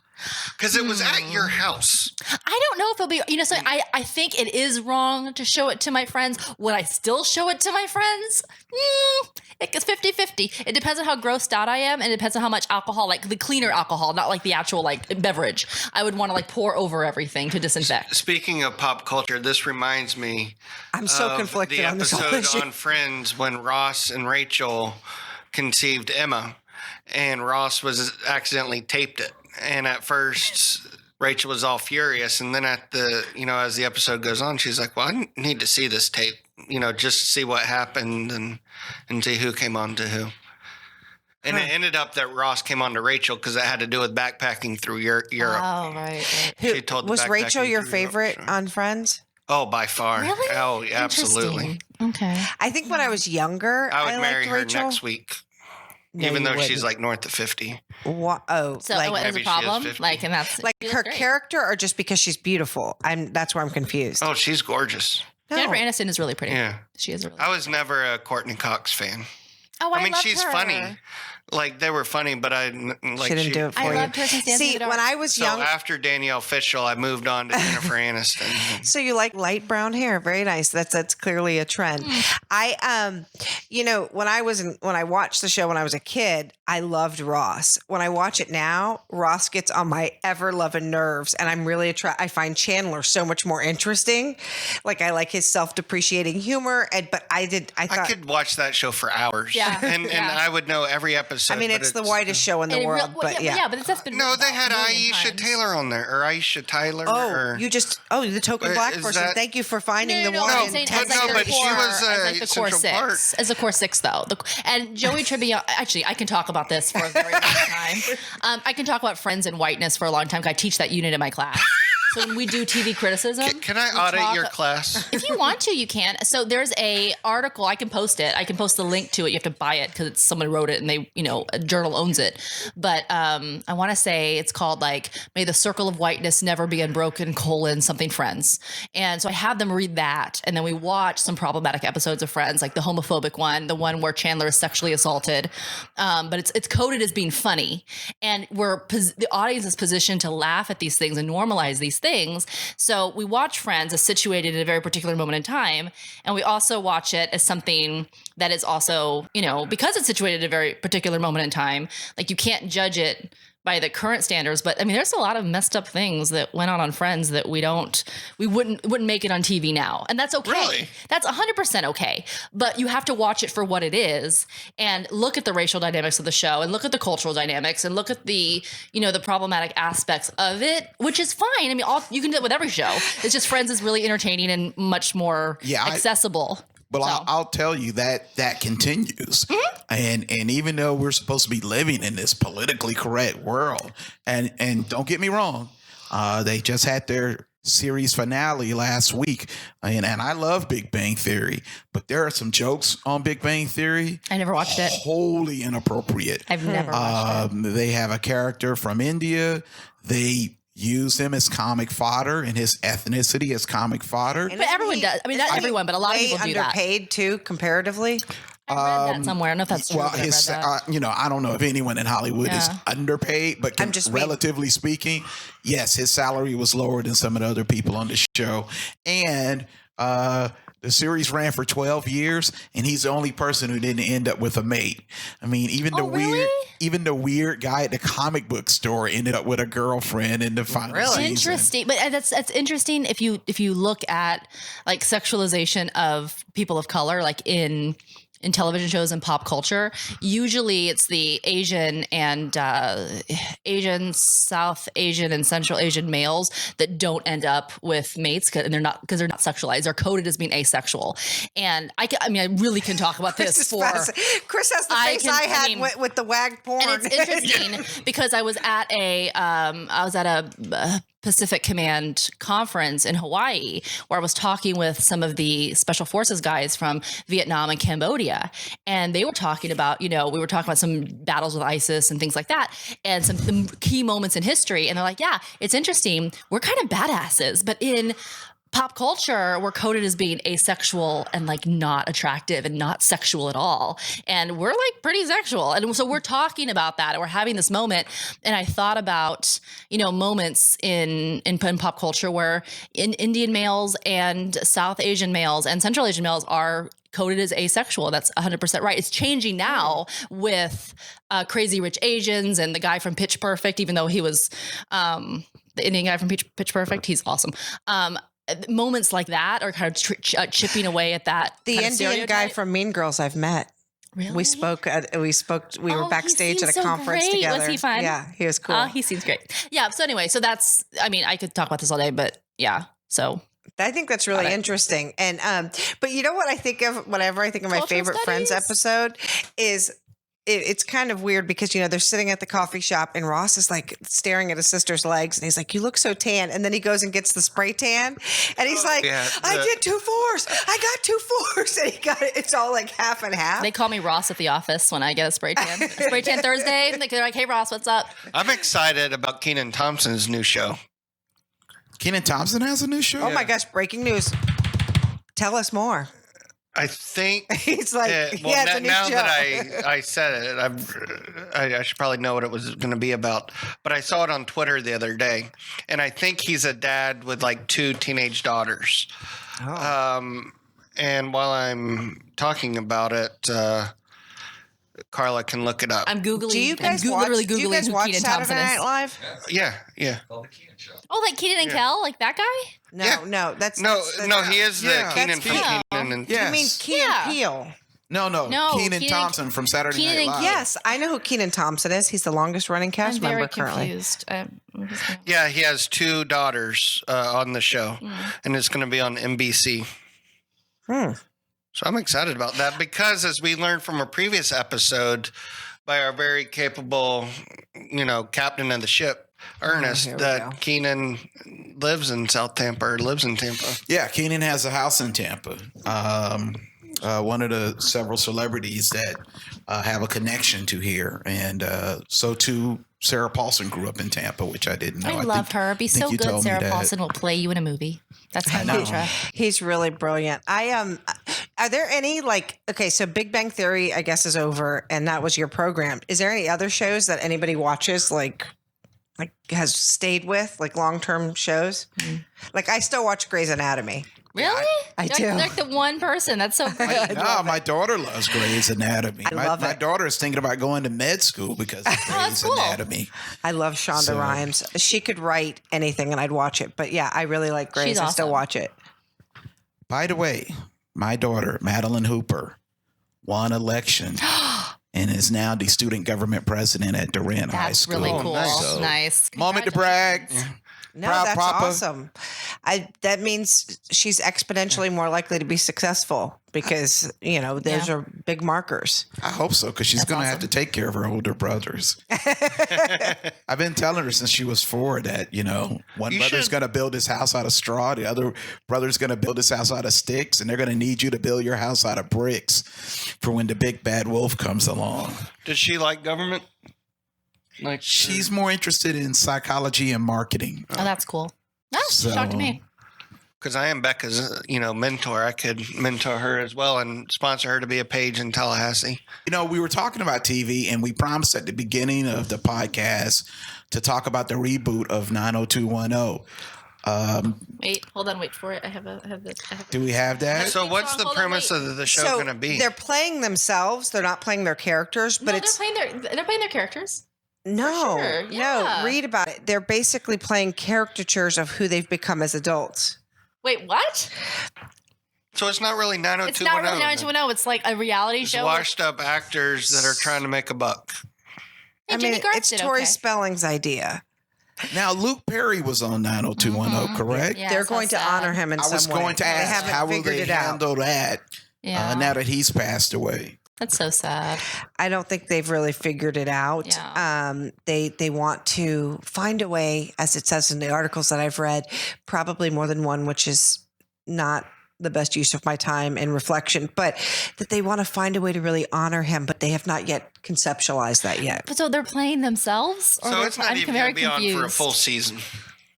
Because it was at your house. I don't know if it'll be, so I think it is wrong to show it to my friends. Would I still show it to my friends? It's 50-50. It depends on how grossed out I am, and it depends on how much alcohol, like the cleaner alcohol, not like the actual like beverage. I would want to like pour over everything to disinfect. Speaking of pop culture, this reminds me I'm so of conflicted the on this whole episode issue. on Friends when Ross and Rachel conceived Emma, and Ross was accidentally taped it. And at first, Rachel was all furious, and then at the as the episode goes on, she's like, "Well, I need to see this tape, just to see what happened and see who came on to who." And it ended up that Ross came on to Rachel because it had to do with backpacking through Europe. Oh, right. Who, She told the was backpacking Rachel your through favorite Europe. on Friends? Oh, by far. Really? Oh, yeah, absolutely. Interesting. Okay. I think when I was younger, I would marry liked her Rachel. next week, No, even you though she's wouldn't. like north of 50. Oh, So like, what is maybe a she is problem? 50. Like, and that's like she her looks great. character, or just because she's beautiful? That's where I'm confused. Oh, she's gorgeous. No. Jennifer Aniston is really pretty. Yeah. She is really. I was never a Courtney Cox fan. Oh, I mean, loved she's her. funny. Like, they were funny, but I like She didn't do it for I you. loved her since Dancing in See, the Dark. when I was So young, after Danielle Fishel, I moved on to Jennifer Aniston. so you like light brown hair. Very nice. That's clearly a trend. I when I watched the show when I was a kid, I loved Ross. When I watch it now, Ross gets on my ever loving nerves, and I'm really I find Chandler so much more interesting. Like, I like his self-depreciating humor, but I I thought could watch that show for hours. Yeah. And Yeah. I would know every episode. I mean, but it's the whitest show in the And it world, real- but yeah. yeah, but that's been No, written they about had a million Aisha times. Taylor on there, or Aisha Tyler. Oh, or, the token Or black is person. that- Thank you for finding No, the no, one. I'm in saying Texas. as like No, the but she core, was a as like the core central six, part. as the core six though. And Joey Tribbiani. Actually, I can talk about this for a very long time. I can talk about Friends and whiteness for a long time. 'Cause I teach that unit in my class. So when we do TV criticism, Can I we audit talk- your class? If you want to, you can. So there's a article. I can post it. I can post the link to it. You have to buy it because someone wrote it and they, a journal owns it. But I want to say it's called like "May the Circle of Whiteness Never Be Unbroken: something Friends." And so I have them read that, and then we watch some problematic episodes of Friends, like the homophobic one, the one where Chandler is sexually assaulted. But it's coded as being funny, and the audience is positioned to laugh at these things and normalize these things. So we watch Friends as situated in a very particular moment in time, and we also watch it as something that is also, because it's situated at a very particular moment in time, like you can't judge it by the current standards. But I mean, there's a lot of messed up things that went on Friends that we wouldn't make it on TV now. And that's okay. Really? That's 100% okay. But you have to watch it for what it is and look at the racial dynamics of the show and look at the cultural dynamics and look at the, the problematic aspects of it, which is fine. I mean, you can do it with every show. It's just Friends is really entertaining and much more accessible. But So. I'll tell you that continues, and even though we're supposed to be living in this politically correct world, and don't get me wrong, they just had their series finale last week, and I love Big Bang Theory, but there are some jokes on Big Bang Theory I never watched it. wholly inappropriate. I've never watched it. They have a character from India. They use him as comic fodder and his ethnicity as comic fodder. And But isn't everyone does. I mean, not isn't he everyone, but a lot of way people do that. underpaid too, comparatively. I read that somewhere. I don't know if that's true. Well, but I read his, that. I don't know if anyone in Hollywood is Yeah. underpaid, but I'm just being- relatively speaking, yes, his salary was lower than some of the other people on the show. And the series ran for 12 years, and he's the only person who didn't end up with a mate. I mean, even really? the weird guy at the comic book store ended up with a girlfriend in the final season. Interesting, but that's interesting if you look at like sexualization of people of color, like in television shows and pop culture. Usually, it's the Asian and South Asian, and Central Asian males that don't end up with mates because they're not sexualized. They're coded as being asexual. And I really can talk about this Chris, for. Chris has the I face can- I I had mean- with the wag porn. And it's interesting because I was at a Pacific Command conference in Hawaii where I was talking with some of the special forces guys from Vietnam and Cambodia. And they were talking about, we were talking about some battles with ISIS and things like that and some key moments in history. And they're like, yeah, it's interesting. We're kind of badasses, but in pop culture, we're coded as being asexual and like not attractive and not sexual at all. And we're like pretty sexual. And so we're talking about that and we're having this moment. And I thought about, moments in pop culture where Indian males and South Asian males and Central Asian males are coded as asexual. That's 100% right. It's changing now with Crazy Rich Asians and the guy from Pitch Perfect, even though he was the Indian guy from Pitch Perfect. He's awesome. Moments like that are kind of chipping away at that. The kind of Indian guy stereotype. from Mean Girls I've met. Really? We were Oh, backstage he at a seems so conference great. together. Was he fun? Yeah, he was cool. Oh, he seems great. Yeah. So anyway, I could talk about this all day, but yeah. So I think that's really Got it. interesting. And but you know what I think of whenever I think of my Cultural favorite Friends studies. episode is it's kind of weird because they're sitting at the coffee shop and Ross is like staring at his sister's legs and he's like, "You look so tan," and then he goes and gets the spray tan and he's like, yeah, "I did 2 4s. I got 2 4s," and he got it. It's all like half and half. they call me Ross at the office when I get a spray tan. Spray tan Thursday. They're like, "Hey Ross, what's up?" I'm excited about Kenan Thompson's new show. Kenan Thompson has a new show. Oh my gosh! Breaking news. Tell us more. I think. He's like, he has a new now show. that I said it, I should probably know what it was going to be about. But I saw it on Twitter the other day, and I think he's a dad with like 2 teenage daughters. Oh. And while I'm talking about it, Carla can look it up. I'm googling. Do you guys I'm watch? literally Do you googling guys who watch Kenan Saturday Thompson Night is. Live? Yeah. Oh, like Kenan and Kel, like that guy. No, Yeah. no, that's No, that's- he is the Yeah, Kenan that's from Kenan. Kenan. And Yes. You mean Key Yeah. and Peele? No, No, Kenan Kenan- Thompson from Saturday Kenan Night and- Live. Yes, I know who Keenan Thompson is. He's the longest running cast I'm member very currently. confused. Yeah, he has 2 daughters on the show, and it's going to be on NBC. Hmm. So I'm excited about that because, as we learned from a previous episode by our very capable, captain of the ship, Ernest, here we go. that Keenan lives in South Tampa or lives in Tampa. Yeah, Kenan has a house in Tampa. One of the several celebrities that have a connection to here, and so too Sarah Paulson grew up in Tampa, which I didn't know. I love her. Be think so you good. told me Sarah that. Paulson will play you in a movie. That's my I know. mantra. He's really brilliant. Are there any so Big Bang Theory, I guess, is over, and that was your program. Is there any other shows that anybody watches like has stayed with, like long term shows? Like I still watch Grey's Anatomy. Really? I You're do. like the one person. That's so great. No, my daughter loves Grey's Anatomy. love My it. daughter is thinking about going to med school because of that's Grey's cool. Anatomy. I love Shonda So- Rhimes. She could write anything, and I'd watch it. But yeah, I really like Grey's. She's I still awesome. watch it. By the way, my daughter, Madeline Hooper, won election and is now the student government president at Durant High That's School. really cool. nice. So, Nice. moment to brag. No, Proud that's Papa. awesome. That means she's exponentially more likely to be successful because those Yeah. are big markers. I hope so, because she's That's going to have awesome. to take care of her older brothers. I've been telling her since she was 4 that, one You brother's should- going to build his house out of straw, the other brother's going to build his house out of sticks, and they're going to need you to build your house out of bricks for when the big bad wolf comes along. Does she like government? Like She's more interested in psychology and marketing. Oh, that's cool. No, So- shocked to me. because I am Becca's, mentor. I could mentor her as well and sponsor her to be a page in Tallahassee. We were talking about TV, and we promised at the beginning of the podcast to talk about the reboot of 90210. Wait, hold on, wait for it. I have this. Do we have that? So what's the Hold on, premise wait. of the show So going to be? they're playing themselves. They're not playing their characters, but No, it's they're playing their characters. no, sure, no. yeah. Read about it. They're basically playing caricatures of who they've become as adults. Wait, what? So it's not really It's not 90210. really 90210. It's like a reality It's show. washed up actors that are trying to make a buck. Hey, Jimmy Garth it's did Tori okay. Spelling's idea. Now, Luke Perry was on 90210, correct? Yeah, They're so going to sad. honor him in I some was way. going to They ask, haven't how will figured they it out. handle that Yeah, now that he's passed away? that's so sad. I don't think they've really figured it out. Yeah. They want to find a way, as it says in the articles that I've read, probably more than one, which is not the best use of my time and reflection, but that they want to find a way to really honor him, but they have not yet conceptualized that yet. But so they're playing themselves? Or So they're it's not I'm even very going to be confused. on for a full season.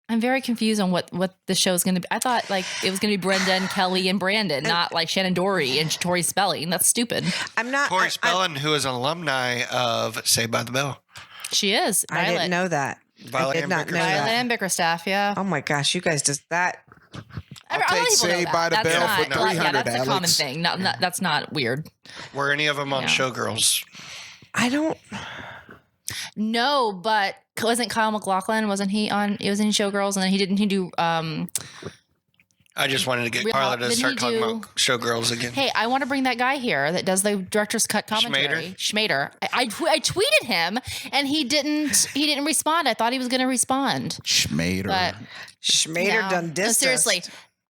I'm very confused on what the show's going to be. I thought like it was going to be Brenda and Kelly and Brandon, not like Shannon Doherty and Tori Spelling. That's stupid. I'm not. Tori Spelling, who is an alumni of Saved by the Bell. She is. I didn't know that. Violet I did not know Bickerstaff. Violet that. and Bickerstaff, yeah. Oh my gosh, you guys just that. I'll A lot of take people know Saved that. by the That's Bell not- for 300, Yeah, that's a common Alex. thing. That's not weird. Were any of them on Yeah. Showgirls? I don't. No, but wasn't Kyle MacLachlan? Wasn't he on? It was in Showgirls, and then he didn't. He do. I just wanted to get Real- Carla to didn't start he talking do- about Showgirls again. Hey, I want to bring that guy here that does the director's cut commentary. Schmader. I tweeted him, and he didn't respond. I thought he was going to respond, Schmader. but Schmader no. done No, distance. seriously.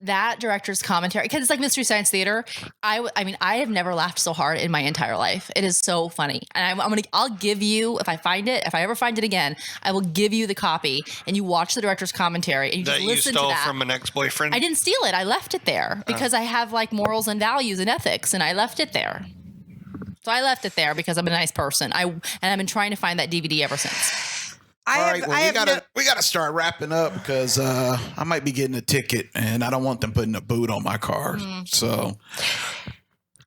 That director's commentary, because it's like Mystery Science Theater. I mean, I have never laughed so hard in my entire life. It is so funny, and I'll give you, if I find it, if I ever find it again, I will give you the copy, and you watch the director's commentary, and you That just you listen stole to that. from an ex-boyfriend? I didn't steal it. I left it there because I have like morals and values and ethics, and I left it there. So I left it there because I'm a nice person. And I've been trying to find that DVD ever since. I All have, right, well, I have we gotta start wrapping up because I might be getting a ticket, and I don't want them putting a boot on my car. So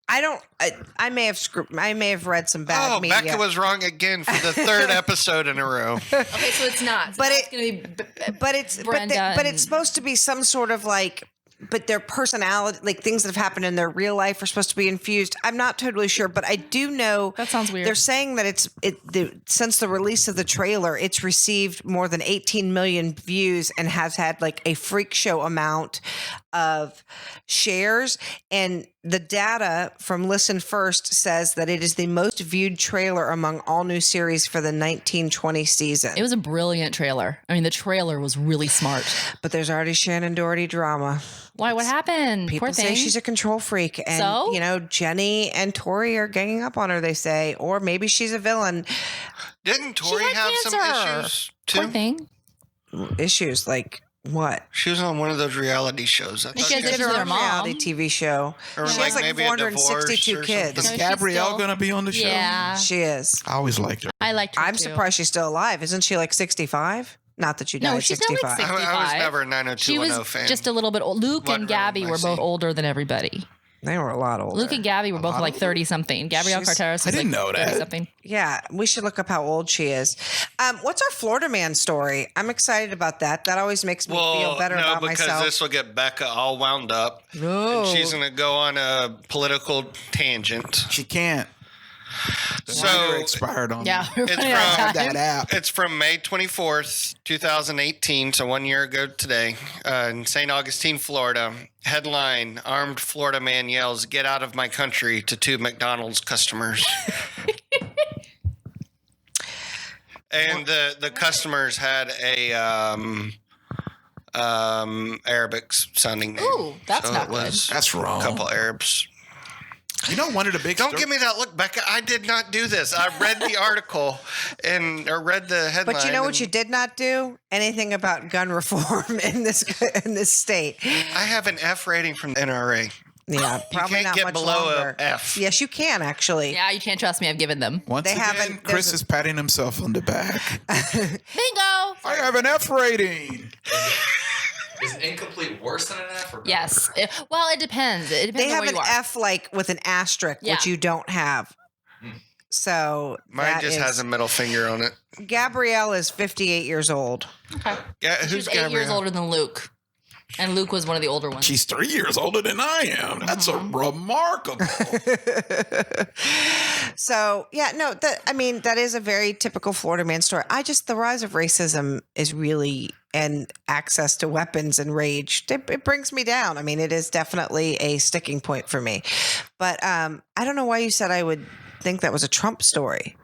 I don't. I may have I may have read some bad Oh, media. Becca was wrong again for the third episode in a row. Okay, so it's not. But it's it- going to be. but it's Brenda but and- it's supposed to be some sort of like. But their personality, like things that have happened in their real life, are supposed to be infused. I'm not totally sure, but I do know That sounds weird. They're saying that since the release of the trailer, it's received more than 18 million views and has had like a freak show amount of shares. And the data from Listen First says that it is the most viewed trailer among all new series for the 1920 season. It was a brilliant trailer. I mean, the trailer was really smart. But there's already Shannon Doherty drama. Why? What happened? People Poor say thing. she's a control freak, and So? Jenny and Tori are ganging up on her. They say, or maybe she's a villain. Didn't Tori had have some cancer. issues Poor too? thing. Issues like what? She was on one of those reality shows. I think thought she had she issues with her mom. reality TV show. Or She like has like maybe a divorce 462 or kids. something. No, she's Gabrielle still- gonna be on the show? Yeah, She is. I always liked her. I liked her. I'm too. surprised she's still alive. Isn't she like 65? Not that you died No, at she's not like 65. I was 65. never a She 90210 was fan. just a little bit old. Luke What and room Gabby am I were both seeing? older than everybody. They were a lot older. Luke and Gabby were both like 30 something. Gabrielle She's- Carteris was I didn't like know 30 that. something. Yeah, we should look up how old she is. What's our Florida man story? I'm excited about that. That always makes me feel better no, about because myself. this will get Becca all wound up. No. And she's going to go on a political tangent. She can't. The So- writer expired on Yeah, we're It's running out of from time. that app. It's from May 24th, 2018, so 1 year ago today, in St. Augustine, Florida. Headline: Armed Florida man yells, "Get out of my country," to two McDonald's customers. And the customers had a Arabic sounding name. Ooh, that's so not it was That's wrong. a couple Arabs. You know, one of the big Don't give me that look, Becca. I did not do this. I read the article or read the headline. But you know what and you did not do? Anything about gun reform in this state. I have an F rating from the NRA. Yeah, probably can't not get much below a longer. F. Yes, you can actually. Yeah, you can't trust me. I've given them. Once They again, haven't- Chris there's a- is patting himself on the back. Bingo. I have an F rating. Is incomplete worse than an F? Or better? Yes. Well, it depends. It depends They on have where an you are. F like with an asterisk, Yeah. which you don't have. So Mine that just is- has a middle finger on it. Gabrielle is 58 years old. Okay. Yeah, She who's was 8 years Gabrielle? older than Luke. And Luke was one of the older ones. She's 3 years older than I am. That's a remarkable. So yeah, no, that is a very typical Florida man story. The rise of racism is really, and access to weapons and rage, it brings me down. I mean, it is definitely a sticking point for me. But I don't know why you said I would think that was a Trump story.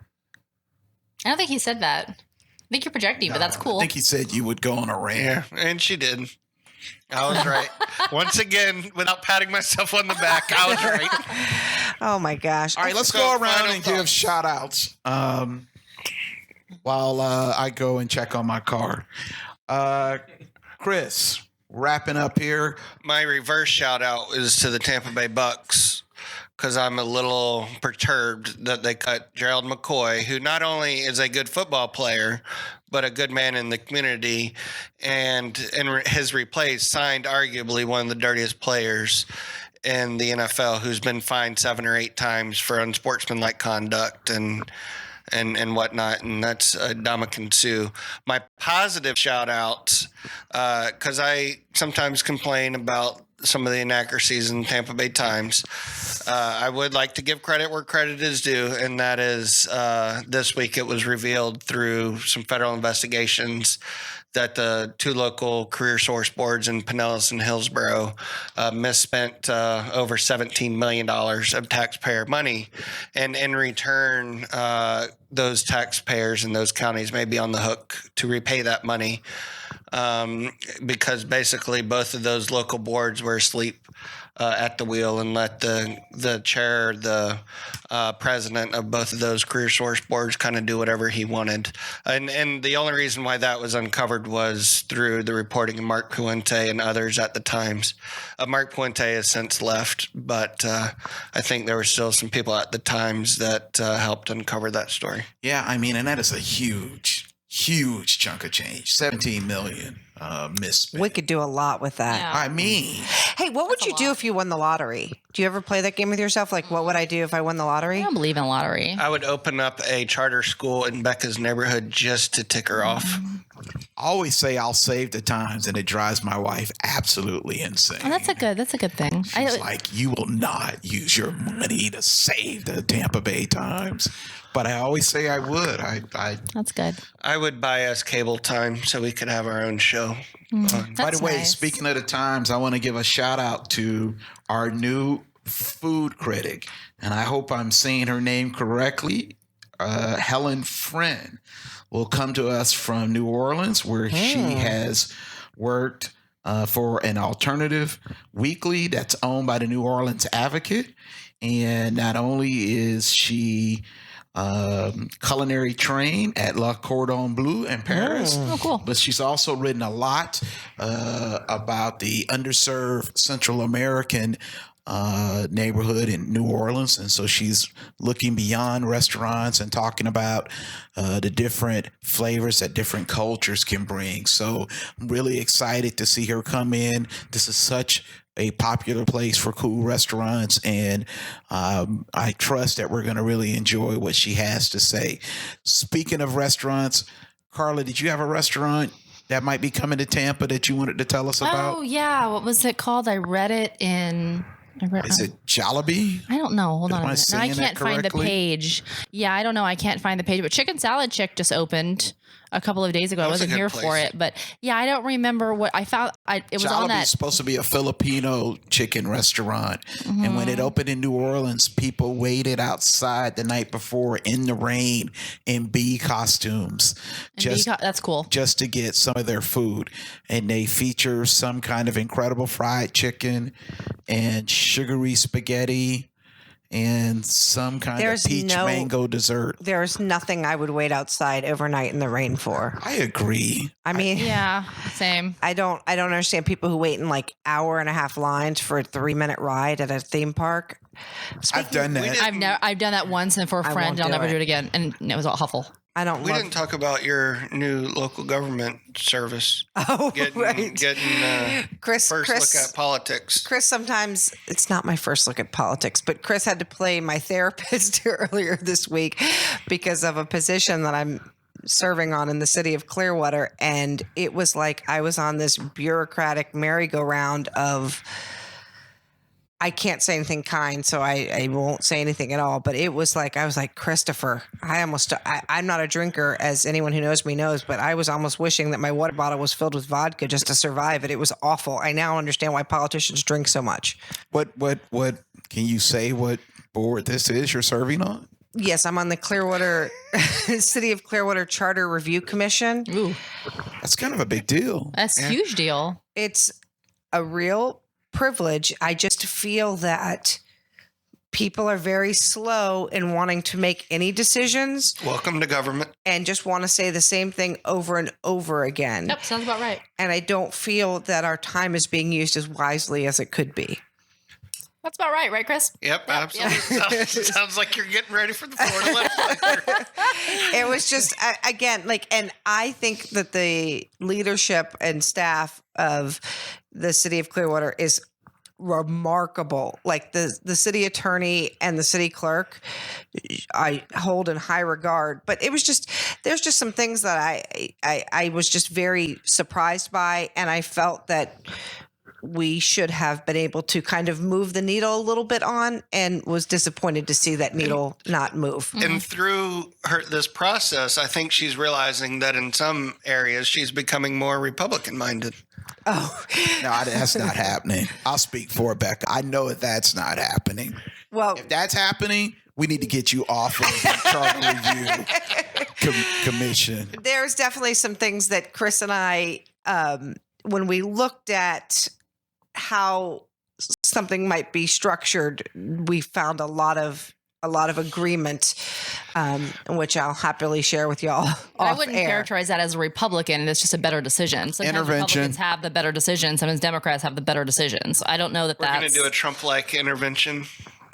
I don't think he said that. I think you're projecting, but that's cool. I think he said you would go on a rant. Yeah, and she did. I was right. Once again, without patting myself on the back, I was right. Oh my gosh. All right, let's So, go around final and give thoughts. shout outs while I go and check on my car. Chris, wrapping up here. My reverse shout out is to the Tampa Bay Bucks because I'm a little perturbed that they cut Gerald McCoy, who not only is a good football player, but a good man in the community, and his replaced signed arguably one of the dirtiest players in the NFL, who's been fined 7 or 8 times for unsportsmanlike conduct and whatnot, and that's Ndamukong Suh. My positive shout outs, because I sometimes complain about some of the inaccuracies in Tampa Bay Times. I would like to give credit where credit is due, and that is this week it was revealed through some federal investigations that the 2 local career source boards in Pinellas and Hillsborough misspent over $17 million of taxpayer money. And in return, those taxpayers in those counties may be on the hook to repay that money, because basically both of those local boards were asleep at the wheel and let the chair, the president of both of those career source boards kind of do whatever he wanted. And the only reason why that was uncovered was through the reporting of Mark Puente and others at the Times. Mark Puente has since left, but I think there were still some people at the Times that helped uncover that story. Yeah, I mean, and that is a huge chunk of change. 17 million misspent. We could do a lot with that. Yeah. I mean, Hey, what would That's a you do lot. if you won the lottery? Do you ever play that game with yourself? Like, what would I do if I won the I lottery? don't believe in lottery. I would open up a charter school in Becca's neighborhood just to tick her off. I always say I'll save the Times, and it drives my wife absolutely insane. Oh, that's a good thing. She's like, you will not use your money to save the Tampa Bay Times. But I always say I would. That's good. I would buy us cable time so we could have our own show. By That's the way, nice. speaking of the Times, I want to give a shout out to our new food critic, and I hope I'm saying her name correctly. Helen Friend will come to us from New Orleans, where she has worked for an alternative weekly that's owned by the New Orleans Advocate. And not only is she culinary trained at Le Cordon Bleu in Paris, Oh, cool. but she's also written a lot about the underserved Central American neighborhood in New Orleans. And so she's looking beyond restaurants and talking about the different flavors that different cultures can bring. So I'm really excited to see her come in. This is such a popular place for cool restaurants, and I trust that we're going to really enjoy what she has to say. Speaking of restaurants, Carla, did you have a restaurant that might be coming to Tampa that you wanted to tell us about? Oh yeah, what was it called? I read it in. Is it Jollibee? I don't know. Hold on Am a I minute. Now I saying that can't find the correctly? page. Yeah, I don't know. I can't find the page. But Chicken Salad Chick just opened a couple of days ago. I That's a wasn't good here for place. it, but yeah, I don't remember what I found. It was on Jollibee's that. supposed to be a Filipino chicken restaurant. And Mm-hmm. when it opened in New Orleans, people waited outside the night before in the rain in bee costumes That's cool. just to get some of their food. And they feature some kind of incredible fried chicken and sugary spaghetti and some kind There's of peach no- mango dessert. There's nothing I would wait outside overnight in the rain for. I agree. I mean, Yeah, same. I don't understand people who wait in like hour and a half lines for a 3-minute ride at a theme park. I've done that. I've done that once and for a I friend. won't I'll do never it. do it again, and it was a huffle. I don't We love. didn't talk about your new local government service. Oh, Getting, right. getting Chris, first Chris, look at politics. Chris, sometimes it's not my first look at politics, but Chris had to play my therapist earlier this week because of a position that I'm serving on in the city of Clearwater. And it was like I was on this bureaucratic merry-go-round of, I can't say anything kind, so I won't say anything at all. But it was like, I was like, Christopher, I'm not a drinker, as anyone who knows me knows, but I was almost wishing that my water bottle was filled with vodka just to survive it. It was awful. I now understand why politicians drink so much. What can you say what board this is you're serving on? Yes, I'm on the Clearwater, City of Clearwater Charter Review Commission. Ooh, That's kind of a big deal. that's a huge deal. It's a real privilege. I just feel that people are very slow in wanting to make any decisions Welcome to government. and just want to say the same thing over and over again. Yep, sounds about right. And I don't feel that our time is being used as wisely as it could be. That's about right, Chris? Yep, absolutely. Sounds like you're getting ready for the Florida legislature. It was just again like, and I think that the leadership and staff of the city of Clearwater is remarkable. Like the city attorney and the city clerk, I hold in high regard. But it was just, there's just some things that I was just very surprised by, and I felt that we should have been able to kind of move the needle a little bit on, and was disappointed to see that needle not move. And through this process, I think she's realizing that in some areas she's becoming more Republican minded. Oh, No, that's not happening. I'll speak for Becca. I know that's not happening. well, If that's happening, we need to get you off of the Charter Review Commission. there's definitely some things that Chris and I, when we looked at how something might be structured, we found a lot of agreement, which I'll happily share with y'all. I off wouldn't air. characterize that as a Republican. It's just a better decision. Sometimes Intervention. Republicans have the better decisions. Sometimes Democrats have the better decisions. I don't know that We're going that's... to do a Trump-like intervention.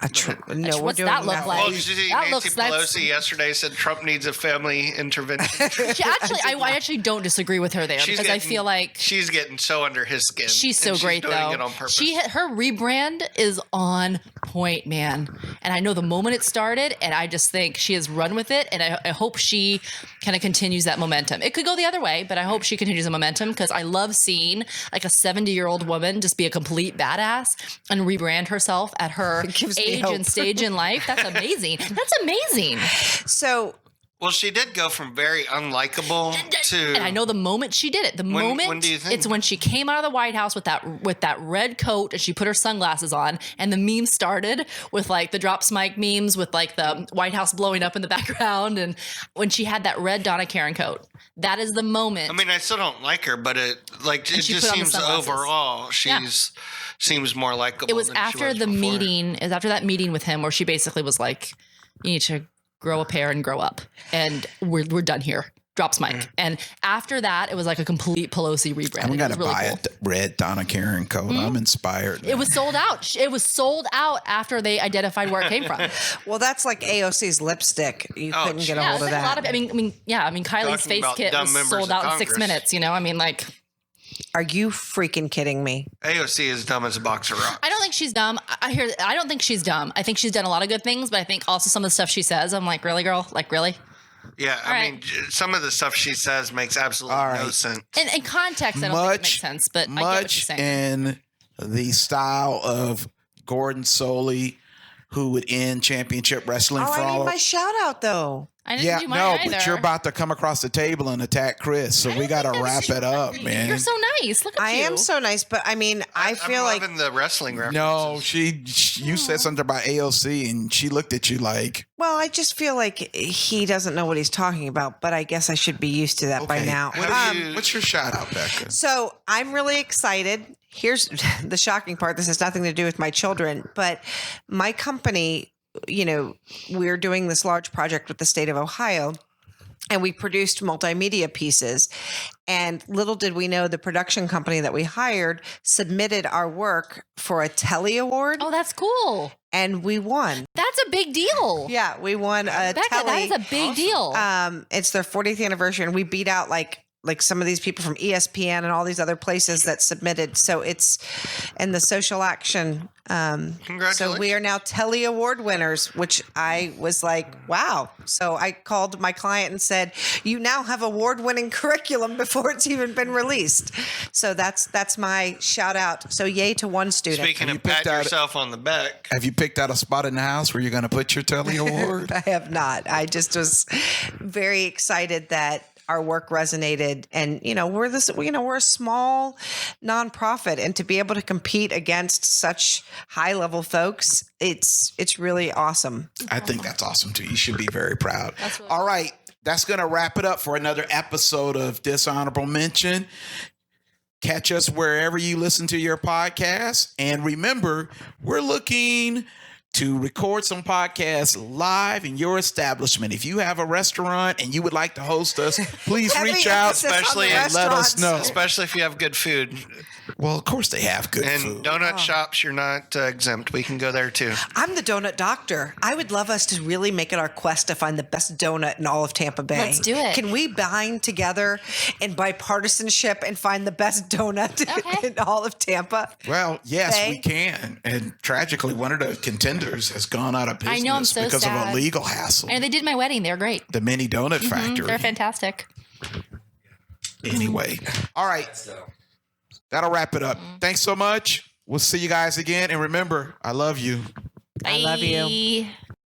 No, we're What's doing that look like? Well, did you see That Nancy looks- that's- Pelosi yesterday said Trump needs a family intervention. I actually don't disagree with her there because I feel like she's getting so under his skin. she's so and great doing though. It on purpose. Her rebrand is on point, man. And I know the moment it started, and I just think she has run with it, and I hope she kind of continues that momentum. It could go the other way, but I hope she continues the momentum because I love seeing like a 70-year-old woman just be a complete badass and rebrand herself at her gives me age hope. and stage in life. That's amazing. That's amazing. So Well, she did go from very unlikable to. And I know the moment she did it. The When moment do you think? it's when she came out of the White House with that red coat and she put her sunglasses on, and the meme started with like the Drops Mike memes with like the White House blowing up in the background, and when she had that red Donna Karen coat. That is the moment. I mean, I still don't like her, but it she just put on the seems sunglasses. overall seems more likable. it was than she after was the before. meeting. It was after that meeting with him where she basically was like, "You need to grow a pair and grow up, and we're done here." Drops Mike. And after that, it was like a complete Pelosi rebrand. I'm It going was to really buy cool. a red Donna Karen coat. I'm inspired. It was sold out. It was sold out after they identified where it came from. well, that's like AOC's lipstick. You Oh, couldn't get a Yeah, hold it's of like that. a lot of. I mean, Kylie's Talking face about kit dumb was members sold of out in 6 Congress. minutes. I mean, like, Are you freaking kidding me? AOC is dumb as a box of rocks. I don't think she's dumb. I don't think she's dumb. I think she's done a lot of good things, but I think also some of the stuff she says, I'm like, really, girl? Like, really? Yeah, I right. mean, some of the stuff she says makes absolutely All no right. sense. In context, I don't think it makes sense, but I get what you're much saying. in the style of Gordon Soley, who would end championship wrestling Oh, for I all need of my shout out though. I didn't Yeah, do mine no, either. but you're about to come across the table and attack Chris, so we got to wrap it up, man. You're so nice. Look at I you. am so nice, but I mean, I feel I'm like loving the wrestling references. No, you said something about AOC, and she looked at you like, well, I just feel like he doesn't know what he's talking about, but I guess I should be used to that by okay, now. what's your shout out, Becca? So I'm really excited. Here's the shocking part. This has nothing to do with my children, but my company, you know, we're doing this large project with the state of Ohio, and we produced multimedia pieces. And little did we know, the production company that we hired submitted our work for a Telly Award, Oh, that's cool. and we won. That's a big deal. Yeah, we won a Becca, Telly. that is a big deal. It's their 40th anniversary, and we beat out like some of these people from ESPN and all these other places that submitted. So it's in the social action. So Congratulations. we are now Telly Award winners, which I was like, wow. So I called my client and said, you now have award-winning curriculum before it's even been released. So that's my shout out. So yay to one student. Speaking you of pat picked out- yourself on the back, Have you picked out a spot in the house where you're going to put your Telly Award? I have not. I just was very excited that our work resonated, and we're a small nonprofit, and to be able to compete against such high level folks, it's really awesome. I think that's awesome too. You should be very proud. That's really All right. That's going to wrap it up for another episode of Dishonorable Mention. Catch us wherever you listen to your podcast. And remember, we're looking to record some podcasts live in your establishment. If you have a restaurant and you would like to host us, please Heavy reach out, emphasis on the especially and let us restaurants. know. Especially if you have good food. Well, of course they have good And food. donut shops, you're not exempt. We can go there too. I'm the donut doctor. I would love us to really make it our quest to find the best donut in all of Tampa Bay. Let's do it. Can we bind together in bipartisanship and find the best donut Okay. in all of Tampa? Well, yes, Bay? we can. And tragically, one of the contenders has gone out of business I know, I'm so because of sad. a legal hassle. And they did my wedding. They're great. The Mini Donut Factory. They're fantastic. Anyway. All right. So. That'll wrap it up. Thanks so much. We'll see you guys again. And remember, I love you. I love you. Bye.